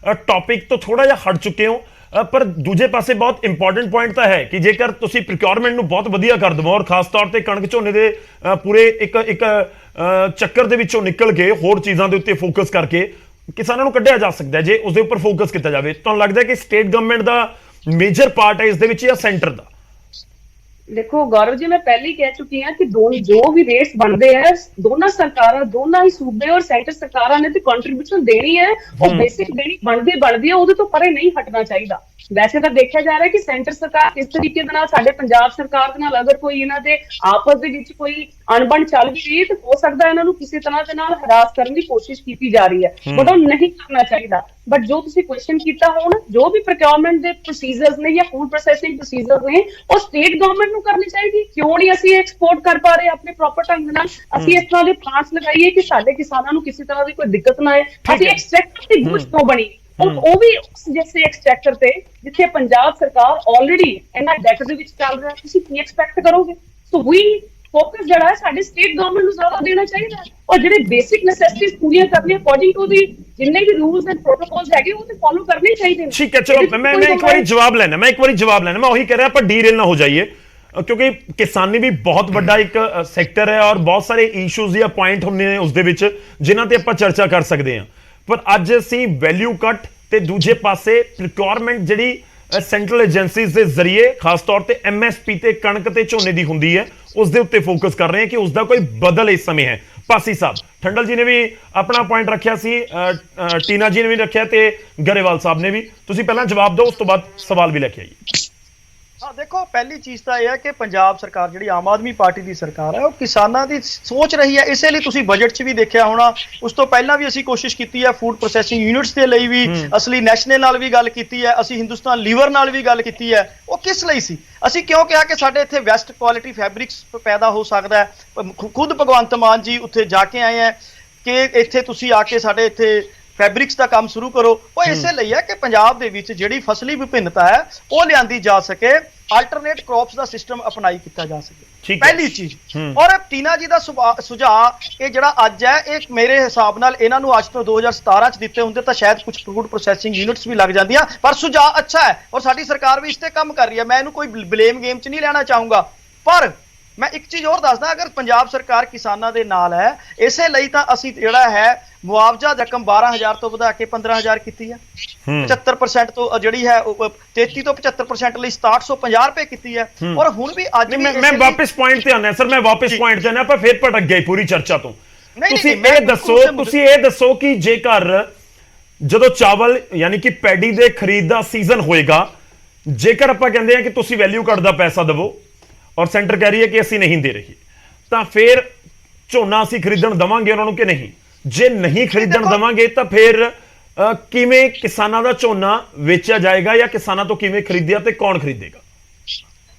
ਟੌਪਿਕ ਤੋਂ ਥੋੜਾ ਜਿਹਾ ਹਟ ਚੁੱਕੇ ਹੋ, ਪਰ ਦੂਜੇ ਪਾਸੇ ਬਹੁਤ ਇੰਪੋਰਟੈਂਟ ਪੁਆਇੰਟ ਤਾਂ ਹੈ ਕਿ ਜੇਕਰ ਤੁਸੀਂ ਪ੍ਰੋਕਿਉਰਮੈਂਟ ਨੂੰ ਬਹੁਤ ਵਧੀਆ ਕਰ ਦਵੋ ਔਰ ਖਾਸ ਤੌਰ ਤੇ ਕਣਕ ਝੋਨੇ ਦੇ ਪੂਰੇ ਇੱਕ ਚੱਕਰ ਦੇ ਵਿੱਚੋਂ ਨਿਕਲ ਕੇ ਹੋਰ ਚੀਜ਼ਾਂ ਦੇ ਉੱਤੇ ਫੋਕਸ ਕਰਕੇ ਕਿਸਾਨਾਂ ਨੂੰ ਕੱਢਿਆ ਜਾ ਸਕਦਾ ਹੈ ਜੇ ਉਸ ਦੇ ਉੱਪਰ ਫੋਕਸ ਕੀਤਾ ਜਾਵੇ। ਤੁਹਾਨੂੰ ਲੱਗਦਾ ਕਿ ਸਟੇਟ ਗਵਰਨਮੈਂਟ ਦਾ ਮੇਜਰ ਪਾਰਟ ਹੈ ਇਸ ਦੇ ਵਿੱਚ ਜਾਂ ਸੈਂਟਰ ਦਾ? ਦੇਖੋ ਗੌਰਵ ਜੀ, ਮੈਂ ਪਹਿਲੇ ਹੀ ਕਹਿ ਚੁੱਕੀ ਹਾਂ ਕਿ ਜੋ ਵੀ ਰੇਟਸ ਬਣਦੇ ਆ, ਦੋਨਾਂ ਸਰਕਾਰਾਂ, ਦੋਨਾਂ ਹੀ ਸੂਬੇ ਔਰ ਸੈਂਟਰ ਸਰਕਾਰਾਂ ਨੇ ਤੇ ਕੰਟਰੀਬਿਊਸ਼ਨ ਦੇਣੀ ਹੈ। ਉਹ ਬੇਸਿਕ ਦੇਣੀ ਬਣਦੀ ਹੈ, ਉਹਦੇ ਤੋਂ ਪਰੇ ਨਹੀਂ ਹਟਣਾ ਚਾਹੀਦਾ। ਵੈਸੇ ਤਾਂ ਦੇਖਿਆ ਜਾ ਰਿਹਾ ਕਿ ਸੈਂਟਰ ਸਰਕਾਰ ਇਸ ਤਰੀਕੇ ਦੇ ਨਾਲ ਸਾਡੇ ਪੰਜਾਬ ਸਰਕਾਰ ਦੇ ਨਾਲ ਅਗਰ ਕੋਈ ਇਹਨਾਂ ਦੇ ਆਪਸ ਦੇ ਵਿੱਚ ਕੋਈ ਅਣਬਣ ਚੱਲ ਵੀ ਰਹੀ ਤਾਂ ਹੋ ਸਕਦਾ ਇਹਨਾਂ ਨੂੰ ਕਿਸੇ ਤਰ੍ਹਾਂ ਦੇ ਨਾਲ ਹਰਾਸ ਕਰਨ ਦੀ ਕੋਸ਼ਿਸ਼ ਕੀਤੀ ਜਾ ਰਹੀ ਹੈ, ਬਟ ਉਹ ਨਹੀਂ ਕਰਨਾ ਚਾਹੀਦਾ। ਬਟ ਜੋ ਤੁਸੀਂ ਕੁਐਸਚਨ ਕੀਤਾ ਹੁਣ, ਜੋ ਵੀ ਪ੍ਰੋਕਿਉਰਮੈਂਟ ਦੇ ਪ੍ਰੋਸੀਜਰਸ ਨੇ ਜਾਂ ਫੂਡ ਪ੍ਰੋਸੈਸਿੰਗ ਪ੍ਰੋਸੀਜਰਸ ਨੇ, ਉਹ ਸਟੇਟ ਗਵਰਨਮੈਂਟ ਨੂੰ ਕਰਨੀ ਚਾਹੀਦੀ। ਕਿਉਂ ਨਹੀਂ ਅਸੀਂ ਐਕਸਪੋਰਟ ਕਰ ਪਾ ਰਹੇ ਆਪਣੇ ਪ੍ਰੋਪਰ ਢੰਗ ਨਾਲ? ਅਸੀਂ ਇਸ ਤਰ੍ਹਾਂ ਦੇ ਪਲਾਂਟਸ ਲਗਾਈਏ ਕਿ ਸਾਡੇ ਕਿਸਾਨਾਂ ਨੂੰ ਕਿਸੇ ਤਰ੍ਹਾਂ ਦੀ ਕੋਈ ਦਿੱਕਤ ਨਾ ਆਏ। ਅਸੀਂ ਐਕਸਟ੍ਰੈਕਟਰ ਦੀ ਬੂਝ ਕਿਉਂ ਬਣੀ? ਉਹ ਵੀ ਜਿਵੇਂ ਐਕਸਟ੍ਰੈਕਟਰ ਤੇ ਜਿੱਥੇ ਪੰਜਾਬ ਸਰਕਾਰ ਆਲਰੇਡੀ ਇਹਨਾਂ ਡੈਟ ਦੇ ਵਿੱਚ ਚੱਲ ਰਿਹਾ, ਤੁਸੀਂ ਕੀ ਐਕਸਪੈਕਟ ਕਰੋਗੇ? ਸੋ ਵੀ ਫੋਕਸ ਜਿਹੜਾ ਹੈ ਸਾਡੇ ਸਟੇਟ ਗਵਰਨਮੈਂਟ ਨੂੰ ਜ਼ਿਆਦਾ ਦੇਣਾ ਚਾਹੀਦਾ ਹੈ, ਔਰ ਜਿਹੜੇ ਬੇਸਿਕ ਨੈਸੈਸਿਟੀਜ਼ ਪੂਰੀਆਂ ਕਰਨੀਆਂ ਅਕੋਰਡਿੰਗ ਟੂ ਦੀ ਜਿੰਨੇ ਵੀ ਰੂਲਸ ਐਂਡ ਪ੍ਰੋਟੋਕੋਲਸ ਹੈਗੇ ਉਹ ਤੇ ਫੋਲੋ ਕਰਨੇ ਚਾਹੀਦੇ ਨੇ। ਠੀਕ ਹੈ, ਚਲੋ ਮੈਂ ਇੱਕ ਵਾਰੀ ਜਵਾਬ ਲੈਣਾ, ਮੈਂ ਉਹੀ ਕਹਿ ਰਿਹਾ, ਆਪਾਂ ਡੀਰੇਲ ਨਾ ਹੋ ਜਾਈਏ ਕਿਉਂਕਿ ਕਿਸਾਨੀ ਵੀ ਬਹੁਤ ਵੱਡਾ ਇੱਕ ਸੈਕਟਰ ਹੈ ਔਰ ਬਹੁਤ ਸਾਰੇ ਇਸ਼ੂਜ਼ ਜਾਂ ਪੁਆਇੰਟ ਹੁੰਦੇ ਨੇ ਉਸ ਦੇ ਵਿੱਚ ਜਿਨ੍ਹਾਂ ਤੇ ਆਪਾਂ ਚਰਚਾ ਕਰ ਸਕਦੇ ਹਾਂ। ਪਰ ਅੱਜ ਅਸੀਂ ਵੈਲਿਊ ਕੱਟ ਤੇ ਦੂਜੇ ਪਾਸੇ ਪ੍ਰੋਕਿਉਰਮੈਂਟ ਜਿਹੜੀ ਸੈਂਟਰਲ ਏਜੰਸੀਜ਼ ਦੇ ਜ਼ਰੀਏ ਖਾਸ ਤੌਰ ਤੇ MSP ਤੇ ਕਣਕ ਤੇ ਝੋਨੇ ਦੀ ਹੁੰਦੀ ਹੈ ਉਸ ਦੇ ਉੱਤੇ ਫੋਕਸ ਕਰ ਰਹੇ ਹਾਂ ਕਿ ਉਸ ਦਾ ਕੋਈ ਬਦਲ ਇਸ ਸਮੇਂ ਹੈ। ਪਾਸੀ ਸਾਹਿਬ, ਠੰਡਲ ਜੀ ਨੇ ਵੀ ਆਪਣਾ ਪੁਆਇੰਟ ਰੱਖਿਆ ਸੀ, ਟੀਨਾ ਜੀ ਨੇ ਵੀ ਰੱਖਿਆ ਤੇ ਗਰੇਵਾਲ ਸਾਹਿਬ ਨੇ ਵੀ। ਤੁਸੀਂ ਪਹਿਲਾਂ ਜਵਾਬ ਦਿਓ, ਉਸ ਤੋਂ ਬਾਅਦ ਸਵਾਲ ਵੀ ਲੈ ਕੇ ਆਈਏ। ਹਾਂ ਦੇਖੋ, ਪਹਿਲੀ ਚੀਜ਼ ਤਾਂ ਇਹ ਹੈ ਕਿ ਪੰਜਾਬ ਸਰਕਾਰ ਜਿਹੜੀ ਆਮ ਆਦਮੀ ਪਾਰਟੀ ਦੀ ਸਰਕਾਰ ਹੈ ਉਹ ਕਿਸਾਨਾਂ ਦੀ ਸੋਚ ਰਹੀ ਹੈ। ਇਸੇ ਲਈ ਤੁਸੀਂ ਬਜਟ 'ਚ ਵੀ ਦੇਖਿਆ ਹੋਣਾ, ਉਸ ਤੋਂ ਪਹਿਲਾਂ ਵੀ ਅਸੀਂ ਕੋਸ਼ਿਸ਼ ਕੀਤੀ ਹੈ ਫੂਡ ਪ੍ਰੋਸੈਸਿੰਗ ਯੂਨਿਟਸ ਦੇ ਲਈ ਵੀ, ਅਸਲੀ ਨੈਸ਼ਨਲ ਨਾਲ ਵੀ ਗੱਲ ਕੀਤੀ ਹੈ, ਅਸੀਂ ਹਿੰਦੁਸਤਾਨ ਲੀਵਰ ਨਾਲ ਵੀ ਗੱਲ ਕੀਤੀ ਹੈ। ਉਹ ਕਿਸ ਲਈ ਸੀ? ਅਸੀਂ ਕਿਉਂ ਕਿਹਾ ਕਿ ਸਾਡੇ ਇੱਥੇ ਵੈਸਟ ਕੁਆਲਿਟੀ ਫੈਬਰਿਕਸ ਪੈਦਾ ਹੋ ਸਕਦਾ ਹੈ। ਖੁਦ ਭਗਵੰਤ ਮਾਨ ਜੀ ਉੱਥੇ ਜਾ ਕੇ ਆਏ ਹੈ ਕਿ ਇੱਥੇ ਤੁਸੀਂ ਆ ਕੇ ਸਾਡੇ ਇੱਥੇ ਫੈਬਰਿਕਸ ਦਾ ਕੰਮ ਸ਼ੁਰੂ ਕਰੋ। ਉਹ ਇਸੇ ਲਈ ਹੈ ਕਿ ਪੰਜਾਬ ਦੇ ਵਿੱਚ ਜਿਹੜੀ ਫਸਲੀ ਵਿਭਿੰਨਤਾ ਹੈ ਉਹ ਲਿਆਂਦੀ ਜਾ ਸਕੇ, ਆਲਟਰਨੇਟ ਕ੍ਰੌਪਸ ਦਾ ਸਿਸਟਮ ਅਪਣਾਈ ਕੀਤਾ ਜਾ ਸਕੇ, ਪਹਿਲੀ ਚੀਜ਼। ਔਰ ਟੀਨਾ ਜੀ ਦਾ ਸੁਝਾਅ ਇਹ ਜਿਹੜਾ ਅੱਜ ਹੈ, ਇਹ ਮੇਰੇ ਹਿਸਾਬ ਨਾਲ ਇਹਨਾਂ ਨੂੰ ਅੱਜ ਤੋਂ 2017 ਚ ਦਿੱਤੇ ਹੁੰਦੇ ਤਾਂ ਸ਼ਾਇਦ ਕੁਝ ਫੂਡ ਪ੍ਰੋਸੈਸਿੰਗ ਯੂਨਿਟਸ ਵੀ ਲੱਗ ਜਾਂਦੀਆਂ, ਪਰ ਸੁਝਾਅ ਅੱਛਾ ਹੈ ਔਰ ਸਾਡੀ ਸਰਕਾਰ ਵੀ ਇਸ ਤੇ ਕੰਮ ਕਰ ਰਹੀ ਹੈ। ਮੈਂ ਇਹਨੂੰ ਕੋਈ ਬਲੇਮ ਗੇਮ ਚ ਨਹੀਂ ਲੈਣਾ ਚਾਹੂੰਗਾ, ਪਰ ਮੈਂ ਇੱਕ ਚੀਜ਼ ਹੋਰ ਦੱਸਦਾ, ਅਗਰ ਪੰਜਾਬ ਸਰਕਾਰ ਕਿਸਾਨਾਂ ਦੇ ਨਾਲ ਹੈ, ਇਸੇ ਲਈ ਤਾਂ ਅਸੀਂ ਜਿਹੜਾ ਹੈ ਮੁਆਵਜ਼ਾ ਰਕਮ 12,000 ਤੋਂ ਵਧਾ ਕੇ 15,000 ਕੀਤੀ ਹੈ, 75% ਤੋਂ ਜਿਹੜੀ ਹੈ 33 ਤੋਂ 75% ਲਈ 6750 ਰੁਪਏ ਕੀਤੀ ਹੈ। ਔਰ ਹੁਣ ਵੀ ਅੱਜ ਮੈਂ ਵਾਪਸ ਪੁਆਇੰਟ ਤੇ ਆਣਾ ਸਰ, ਮੈਂ ਵਾਪਸ ਪੁਆਇੰਟ ਤੇ ਆਣਾ, ਆਪਾਂ ਫੇਰ ਭਟਕ ਗਏ ਪੂਰੀ ਚਰਚਾ ਤੋਂ। ਤੁਸੀਂ ਇਹ ਦੱਸੋ ਕਿ ਜੇਕਰ ਜਦੋਂ ਚਾਵਲ ਯਾਨੀ ਕਿ ਪੈਡੀ ਦੇ ਖਰੀਦ ਦਾ ਸੀਜ਼ਨ ਹੋਏਗਾ, ਜੇਕਰ ਆਪਾਂ ਕਹਿੰਦੇ ਆ ਕਿ ਤੁਸੀਂ ਵੈਲਿਊ ਕੱਟ ਦਾ ਪੈਸਾ ਦੇਵੋ ਔਰ ਸੈਂਟਰ ਕਹਿ ਰਹੀ ਹੈ ਕਿ ਅਸੀਂ ਨਹੀਂ ਦੇ ਰਹੀ, ਤਾਂ ਫਿਰ ਝੋਨਾ ਅਸੀਂ ਖਰੀਦਣ ਦਵਾਂਗੇ ਉਹਨਾਂ ਨੂੰ ਕਿ ਨਹੀਂ? ਜੇ ਨਹੀਂ ਖਰੀਦਣ ਦਵਾਂਗੇ ਤਾਂ ਫਿਰ ਕਿਵੇਂ ਕਿਸਾਨਾਂ ਦਾ ਝੋਨਾ ਵੇਚਿਆ ਜਾਏਗਾ ਜਾਂ ਕਿਸਾਨਾਂ ਤੋਂ ਕਿਵੇਂ ਖਰੀਦਿਆ ਤੇ ਕੌਣ ਖਰੀਦੇਗਾ?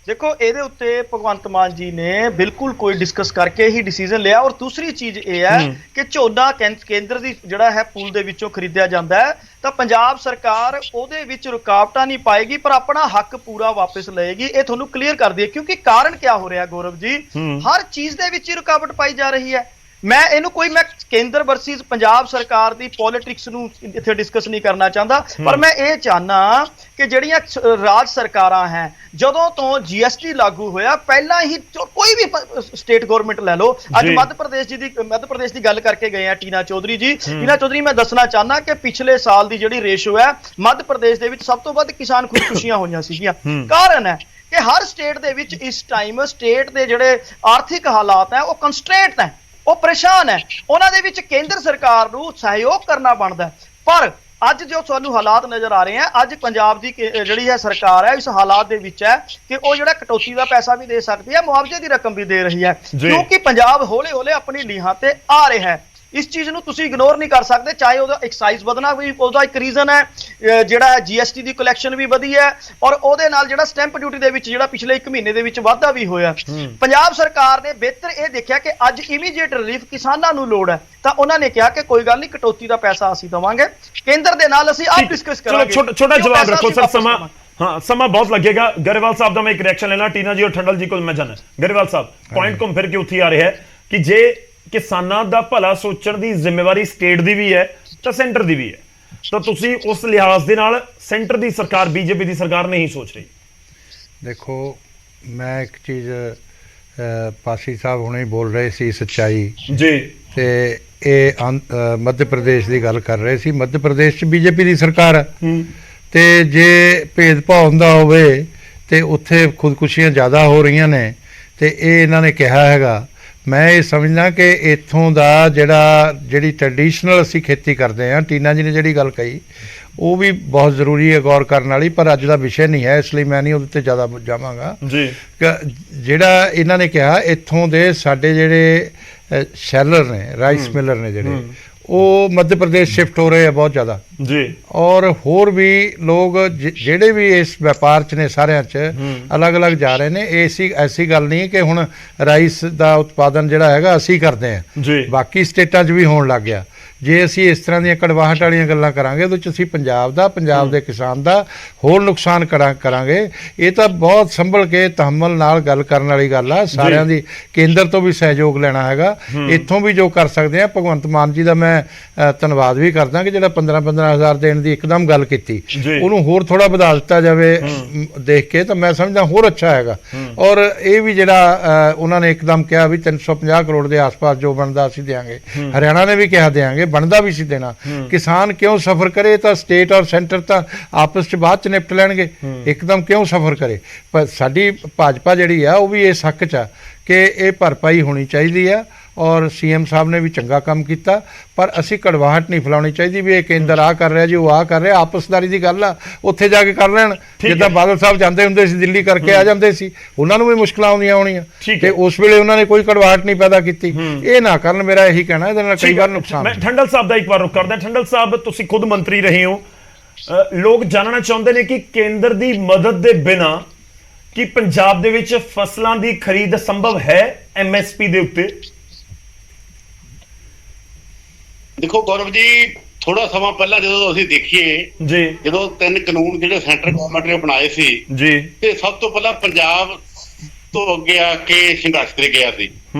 ਦੇਖੋ, ਇਹਦੇ ਉੱਤੇ ਭਗਵੰਤ ਮਾਨ ਜੀ ਨੇ ਬਿਲਕੁਲ ਕੋਈ ਡਿਸਕਸ ਕਰਕੇ ਹੀ ਡਿਸੀਜਨ ਲਿਆ। ਔਰ ਦੂਸਰੀ ਚੀਜ਼ ਇਹ ਹੈ ਕਿ ਝੋਨਾ ਕੇਂਦਰ ਦੀ ਜਿਹੜਾ ਹੈ ਪੂਲ ਦੇ ਵਿੱਚੋਂ ਖਰੀਦਿਆ ਜਾਂਦਾ ਹੈ ਤਾਂ ਪੰਜਾਬ ਸਰਕਾਰ ਉਹਦੇ ਵਿੱਚ ਰੁਕਾਵਟਾਂ ਨਹੀਂ ਪਾਏਗੀ, ਪਰ ਆਪਣਾ ਹੱਕ ਪੂਰਾ ਵਾਪਸ ਲਏਗੀ। ਇਹ ਤੁਹਾਨੂੰ ਕਲੀਅਰ ਕਰ ਦਈਏ, ਕਿਉਂਕਿ ਕਾਰਨ ਕਿਆ ਹੋ ਰਿਹਾ ਗੌਰਵ ਜੀ, ਹਰ ਚੀਜ਼ ਦੇ ਵਿੱਚ ਹੀ ਰੁਕਾਵਟ ਪਾਈ ਜਾ ਰਹੀ ਹੈ। ਮੈਂ ਕੇਂਦਰ ਵਰਸਸ ਪੰਜਾਬ ਸਰਕਾਰ ਦੀ ਪੋਲਿਟਿਕਸ ਨੂੰ ਇੱਥੇ ਡਿਸਕਸ ਨਹੀਂ ਕਰਨਾ ਚਾਹੁੰਦਾ, ਪਰ ਮੈਂ ਇਹ ਚਾਹਨਾ ਕਿ ਜਿਹੜੀਆਂ ਰਾਜ ਸਰਕਾਰਾਂ ਹੈ, ਜਦੋਂ ਤੋਂ GST ਲਾਗੂ ਹੋਇਆ ਪਹਿਲਾਂ ਹੀ ਕੋਈ ਵੀ ਸਟੇਟ ਗਵਰਨਮੈਂਟ ਲੈ ਲਓ, ਅੱਜ ਮੱਧ ਪ੍ਰਦੇਸ਼ ਦੀ ਗੱਲ ਕਰਕੇ ਗਏ ਆ ਟੀਨਾ ਚੌਧਰੀ, ਮੈਂ ਦੱਸਣਾ ਚਾਹਨਾ ਕਿ ਪਿਛਲੇ ਸਾਲ ਦੀ ਜਿਹੜੀ ਰੇਸ਼ੋ ਹੈ ਮੱਧ ਪ੍ਰਦੇਸ਼ ਦੇ ਵਿੱਚ ਸਭ ਤੋਂ ਵੱਧ ਕਿਸਾਨ ਖੁਦਕੁਸ਼ੀਆਂ ਹੋਈਆਂ ਸੀਗੀਆਂ। ਕਾਰਨ ਹੈ ਕਿ ਹਰ ਸਟੇਟ ਦੇ ਵਿੱਚ ਇਸ ਟਾਈਮ ਸਟੇਟ ਦੇ ਜਿਹੜੇ ਆਰਥਿਕ ਹਾਲਾਤ ਹੈ ਉਹ ਕੰਸਟ੍ਰੇਂਟ ਹੈ, ਉਹ ਪਰੇਸ਼ਾਨ ਹੈ, ਉਹਨਾਂ ਦੇ ਵਿੱਚ ਕੇਂਦਰ ਸਰਕਾਰ ਨੂੰ ਸਹਿਯੋਗ ਕਰਨਾ ਬਣਦਾ। ਪਰ ਅੱਜ ਜੋ ਤੁਹਾਨੂੰ ਹਾਲਾਤ ਨਜ਼ਰ ਆ ਰਹੇ ਆ, ਅੱਜ ਪੰਜਾਬ ਦੀ ਜਿਹੜੀ ਹੈ ਸਰਕਾਰ ਹੈ ਇਸ ਹਾਲਾਤ ਦੇ ਵਿੱਚ ਹੈ ਕਿ ਉਹ ਜਿਹੜਾ ਕਟੌਤੀ ਦਾ ਪੈਸਾ ਵੀ ਦੇ ਸਕਦੀ ਹੈ, ਮੁਆਵਜ਼ੇ ਦੀ ਰਕਮ ਵੀ ਦੇ ਰਹੀ ਹੈ, ਕਿਉਂਕਿ ਪੰਜਾਬ ਹੌਲੇ ਹੌਲੇ ਆਪਣੀ ਲੀਹਾਂ ਤੇ ਆ ਰਿਹਾ ਹੈ। ਇਸ ਚੀਜ਼ ਨੂੰ ਤੁਸੀਂ ਇਗਨੋਰ ਨਹੀਂ ਕਰ ਸਕਦੇ। ਚਾਹੇ ਉਹਦਾ ਐਕਸਾਈਜ਼ ਵਧਣਾ ਵੀ ਉਹਦਾ ਇੱਕ ਰੀਜ਼ਨ ਹੈ, ਜਿਹੜਾ GST ਦੀ ਕਲੈਕਸ਼ਨ ਵੀ ਵਧੀ ਹੈ, ਔਰ ਉਹਦੇ ਨਾਲ ਜਿਹੜਾ ਸਟੈਂਪ ਡਿਊਟੀ ਦੇ ਵਿੱਚ ਜਿਹੜਾ ਪਿਛਲੇ 1 ਮਹੀਨੇ ਦੇ ਵਿੱਚ ਵਾਧਾ ਵੀ ਹੋਇਆ। ਪੰਜਾਬ ਸਰਕਾਰ ਨੇ ਬਿਹਤਰ ਇਹ ਦੇਖਿਆ ਕਿ ਅੱਜ ਇਮੀਡੀਏਟ ਰਿਲੀਫ ਕਿਸਾਨਾਂ ਨੂੰ ਲੋੜ ਹੈ, ਤਾਂ ਉਹਨਾਂ ਨੇ ਕਿਹਾ ਕਿ ਕੋਈ ਗੱਲ ਨਹੀਂ, ਕਟੌਤੀ ਦਾ ਪੈਸਾ ਅਸੀਂ ਦੇਵਾਂਗੇ, ਕੇਂਦਰ ਦੇ ਨਾਲ ਅਸੀਂ ਆਪ ਡਿਸਕਸ ਕਰਾਂਗੇ। ਛੋਟਾ ਜਵਾਬ ਰੱਖੋ ਸਰ, ਸਮਾਂ ਬਹੁਤ ਲੱਗੇਗਾ। ਗਰੇਵਾਲ ਸਾਹਿਬ ਦਾ ਮੈਂ ਇੱਕ ਰਿਐਕਸ਼ਨ ਲੈਣਾ, ਟੀਨਾ ਜੀ ਔਰ ਠੰਡਲ ਜੀ ਕੋਲ ਮੈਂ ਜਾਣਾ। ਗਰੇਵਾਲ ਸਾਹਿਬ, ਪੁਆਇੰਟ ਘੁੰਮ ਫਿਰ ਕੇ ਉੱਥੇ ਆ ਰਿਹਾ ਹੈ ਕਿ ਜੇ ਕਿਸਾਨਾਂ ਦਾ ਭਲਾ ਸੋਚਣ ਦੀ ਜ਼ਿੰਮੇਵਾਰੀ ਸਟੇਟ ਦੀ ਵੀ ਹੈ ਤਾਂ ਸੈਂਟਰ ਦੀ ਵੀ ਹੈ, ਤਾਂ ਤੁਸੀਂ ਉਸ ਲਿਹਾਜ਼ ਦੇ ਨਾਲ ਸੈਂਟਰ ਦੀ ਸਰਕਾਰ, BJP ਦੀ ਸਰਕਾਰ ਨਹੀਂ ਸੋਚ ਰਹੀ। ਦੇਖੋ, ਮੈਂ ਇੱਕ ਚੀਜ਼ ਪਾਸੀ ਸਾਹਿਬ ਹੁਣੇ ਬੋਲ ਰਹੇ ਸੀ ਸੱਚਾਈ ਜੀ, ਤੇ ਇਹ ਮੱਧ ਪ੍ਰਦੇਸ਼ ਦੀ ਗੱਲ ਕਰ ਰਹੇ ਸੀ। ਮੱਧ ਪ੍ਰਦੇਸ਼ 'ਚ BJP ਦੀ ਸਰਕਾਰ ਹੈ, ਤੇ ਜੇ ਭੇਦਭਾਵ ਹੁੰਦਾ ਹੋਵੇ ਤੇ ਉੱਥੇ ਖੁਦਕੁਸ਼ੀਆਂ ਜ਼ਿਆਦਾ ਹੋ ਰਹੀਆਂ ਨੇ, ਤੇ ਇਹ ਇਹਨਾਂ ਨੇ ਕਿਹਾ ਹੈਗਾ। ਮੈਂ ਇਹ ਸਮਝਦਾ ਕਿ ਇੱਥੋਂ ਦਾ ਜਿਹੜੀ ਟ੍ਰੈਡੀਸ਼ਨਲ ਅਸੀਂ ਖੇਤੀ ਕਰਦੇ ਹਾਂ, ਟੀਨਾ ਜੀ ਨੇ ਜਿਹੜੀ ਗੱਲ ਕਹੀ ਉਹ ਵੀ ਬਹੁਤ ਜ਼ਰੂਰੀ ਹੈ ਗੌਰ ਕਰਨ ਵਾਲੀ, ਪਰ ਅੱਜ ਦਾ ਵਿਸ਼ੇ ਨਹੀਂ ਹੈ, ਇਸ ਲਈ ਮੈਂ ਨਹੀਂ ਉਹਦੇ 'ਤੇ ਜ਼ਿਆਦਾ ਜਾਵਾਂਗਾ ਜੀ। ਜਿਹੜਾ ਇਹਨਾਂ ਨੇ ਕਿਹਾ, ਇੱਥੋਂ ਦੇ ਸਾਡੇ ਜਿਹੜੇ ਸ਼ੈਲਰ ਨੇ, ਰਾਈਸ ਮਿਲਰ ਨੇ ਜਿਹੜੇ, ਉਹ ਮੱਧ ਪ੍ਰਦੇਸ਼ ਸ਼ਿਫਟ ਹੋ ਰਹੇ ਆ ਬਹੁਤ ਜ਼ਿਆਦਾ ਜੀ, ਔਰ ਹੋਰ ਵੀ ਲੋਕ ਜਿਹੜੇ ਵੀ ਇਸ ਵਪਾਰ 'ਚ ਨੇ ਸਾਰਿਆਂ 'ਚ ਅਲੱਗ-ਅਲੱਗ ਜਾ ਰਹੇ ਨੇ। ਐਸੀ ਗੱਲ ਨਹੀਂ ਕਿ ਹੁਣ ਰਾਈਸ ਦਾ ਉਤਪਾਦਨ ਜਿਹੜਾ ਹੈਗਾ ਅਸੀਂ ਕਰਦੇ ਹਾਂ, ਬਾਕੀ ਸਟੇਟਾਂ 'ਚ ਵੀ ਹੋਣ ਲੱਗ ਗਿਆ। ਜੇ ਅਸੀਂ ਇਸ ਤਰ੍ਹਾਂ ਦੀਆਂ ਕੜਵਾਹਟ ਵਾਲੀਆਂ ਗੱਲਾਂ ਕਰਾਂਗੇ ਉਹਦੇ 'ਚ ਅਸੀਂ ਪੰਜਾਬ ਦੇ ਕਿਸਾਨ ਦਾ ਹੋਰ ਨੁਕਸਾਨ ਕਰਾਂਗੇ। ਇਹ ਤਾਂ ਬਹੁਤ ਸੰਭਲ ਕੇ ਤਹਮਲ ਨਾਲ ਗੱਲ ਕਰਨ ਵਾਲੀ ਗੱਲ ਆ। ਸਾਰਿਆਂ ਦੀ ਕੇਂਦਰ ਤੋਂ ਵੀ ਸਹਿਯੋਗ ਲੈਣਾ ਹੈਗਾ, ਇੱਥੋਂ ਵੀ ਜੋ ਕਰ ਸਕਦੇ ਆ। ਭਗਵੰਤ ਮਾਨ ਜੀ ਦਾ ਮੈਂ ਧੰਨਵਾਦ ਵੀ ਕਰਦਾ ਕਿ ਜਿਹੜਾ 15,000 ਦੇਣ ਦੀ ਇੱਕਦਮ ਗੱਲ ਕੀਤੀ, ਉਹਨੂੰ ਹੋਰ ਥੋੜਾ ਵਧਾ ਦਿੱਤਾ ਜਾਵੇ ਦੇਖ ਕੇ, ਤਾਂ ਮੈਂ ਸਮਝਦਾ ਹੋਰ ਅੱਛਾ ਹੈਗਾ। ਔਰ ਇਹ ਵੀ ਜਿਹੜਾ ਉਹਨਾਂ ਨੇ ਇੱਕਦਮ ਕਿਹਾ ਵੀ 350 ਕਰੋੜ ਦੇ ਆਸ-ਪਾਸ ਜੋ ਬਣਦਾ ਅਸੀਂ ਦੇਵਾਂਗੇ, ਹਰਿਆਣਾ ਨੇ ਵੀ ਕਿਹਾ ਦੇਵਾਂਗੇ, ਬਣਦਾ ਵੀ ਸੀ ਦੇਣਾ। ਕਿਸਾਨ ਕਿਉਂ ਸਫਰ ਕਰੇ, ਤਾਂ ਸਟੇਟ ਔਰ ਸੈਂਟਰ ਤਾਂ ਆਪਸ 'ਚ ਬਾਅਦ 'ਚ ਨਿਪਟ ਲੈਣਗੇ, ਇੱਕਦਮ ਕਿਉਂ ਸਫਰ ਕਰੇ। ਪਰ ਸਾਡੀ ਭਾਜਪਾ ਜਿਹੜੀ ਆ ਉਹ ਵੀ ਇਸ ਹੱਕ 'ਚ ਆ ਕਿ ਇਹ ਭਰਪਾਈ ਹੋਣੀ ਚਾਹੀਦੀ ਆ, ਔਰ CM ਸਾਹਿਬ ਨੇ ਵੀ ਚੰਗਾ ਕੰਮ ਕੀਤਾ, ਪਰ ਅਸੀਂ ਕੜਵਾਹਟ ਨਹੀਂ ਫੈਲਾਉਣੀ ਚਾਹੀਦੀ ਵੀ ਇਹ ਕੇਂਦਰ ਆ ਕਰ ਰਿਹਾ ਜੀ, ਉਹ ਆ ਕਰ ਰਿਹਾ। ਆਪਸਦਾਰੀ ਦੀ ਗੱਲ ਆ, ਉੱਥੇ ਜਾ ਕੇ ਕਰ ਲੈਣ। ਜਿੱਦਾਂ ਬਾਦਲ ਸਾਹਿਬ ਜਾਂਦੇ ਹੁੰਦੇ ਸੀ ਦਿੱਲੀ, ਕਰਕੇ ਆ ਜਾਂਦੇ ਸੀ, ਉਹਨਾਂ ਨੂੰ ਵੀ ਮੁਸ਼ਕਲਾਂ ਆਉਂਦੀਆਂ ਹੋਣੀਆਂ, ਤੇ ਉਸ ਵੇਲੇ ਉਹਨਾਂ ਨੇ ਕੋਈ ਕੜਵਾਹਟ ਨਹੀਂ ਪੈਦਾ ਕੀਤੀ। ਇਹ ਨਾ ਕਰਨ, ਮੇਰਾ ਇਹੀ ਕਹਿਣਾ, ਇਹਦੇ ਨਾਲ ਕਈ ਵਾਰ ਨੁਕਸਾਨ। ਮੈਂ ਠੰਡਲ ਸਾਹਿਬ ਦਾ ਇੱਕ ਵਾਰ ਰੁਕ ਕਰਦਾ। ਠੰਡਲ ਸਾਹਿਬ, ਤੁਸੀਂ ਖੁਦ ਮੰਤਰੀ ਰਹੇ ਹੋ, ਲੋਕ ਜਾਣਨਾ ਚਾਹੁੰਦੇ ਨੇ ਕਿ ਕੇਂਦਰ ਦੀ ਮਦਦ ਦੇ ਬਿਨਾਂ ਕੀ ਪੰਜਾਬ ਦੇ ਵਿੱਚ ਫਸਲਾਂ ਦੀ ਖਰੀਦ ਸੰਭਵ ਹੈ MSP ਦੇ ਉੱਤੇ? ਦੇਖੋ ਗੌਰਵ ਜੀ, ਥੋੜਾ ਸਮਾਂ ਪਹਿਲਾਂ ਜਦੋਂ ਅਸੀਂ ਦੇਖੀਏ ਜੀ, ਜਦੋਂ 3 ਕਾਨੂੰਨ ਜਿਹੜੇ ਸੈਂਟਰ ਗਵਰਨਮੈਂਟ ਨੇ ਬਣਾਏ ਸੀ ਜੀ, ਤੇ ਸਭ ਤੋਂ ਪਹਿਲਾਂ ਪੰਜਾਬ ਤੋਂ ਅੱਗੇ ਆ ਕੇ ਸੰਘਰਸ਼ ਤੇ ਗਿਆ ਸੀ।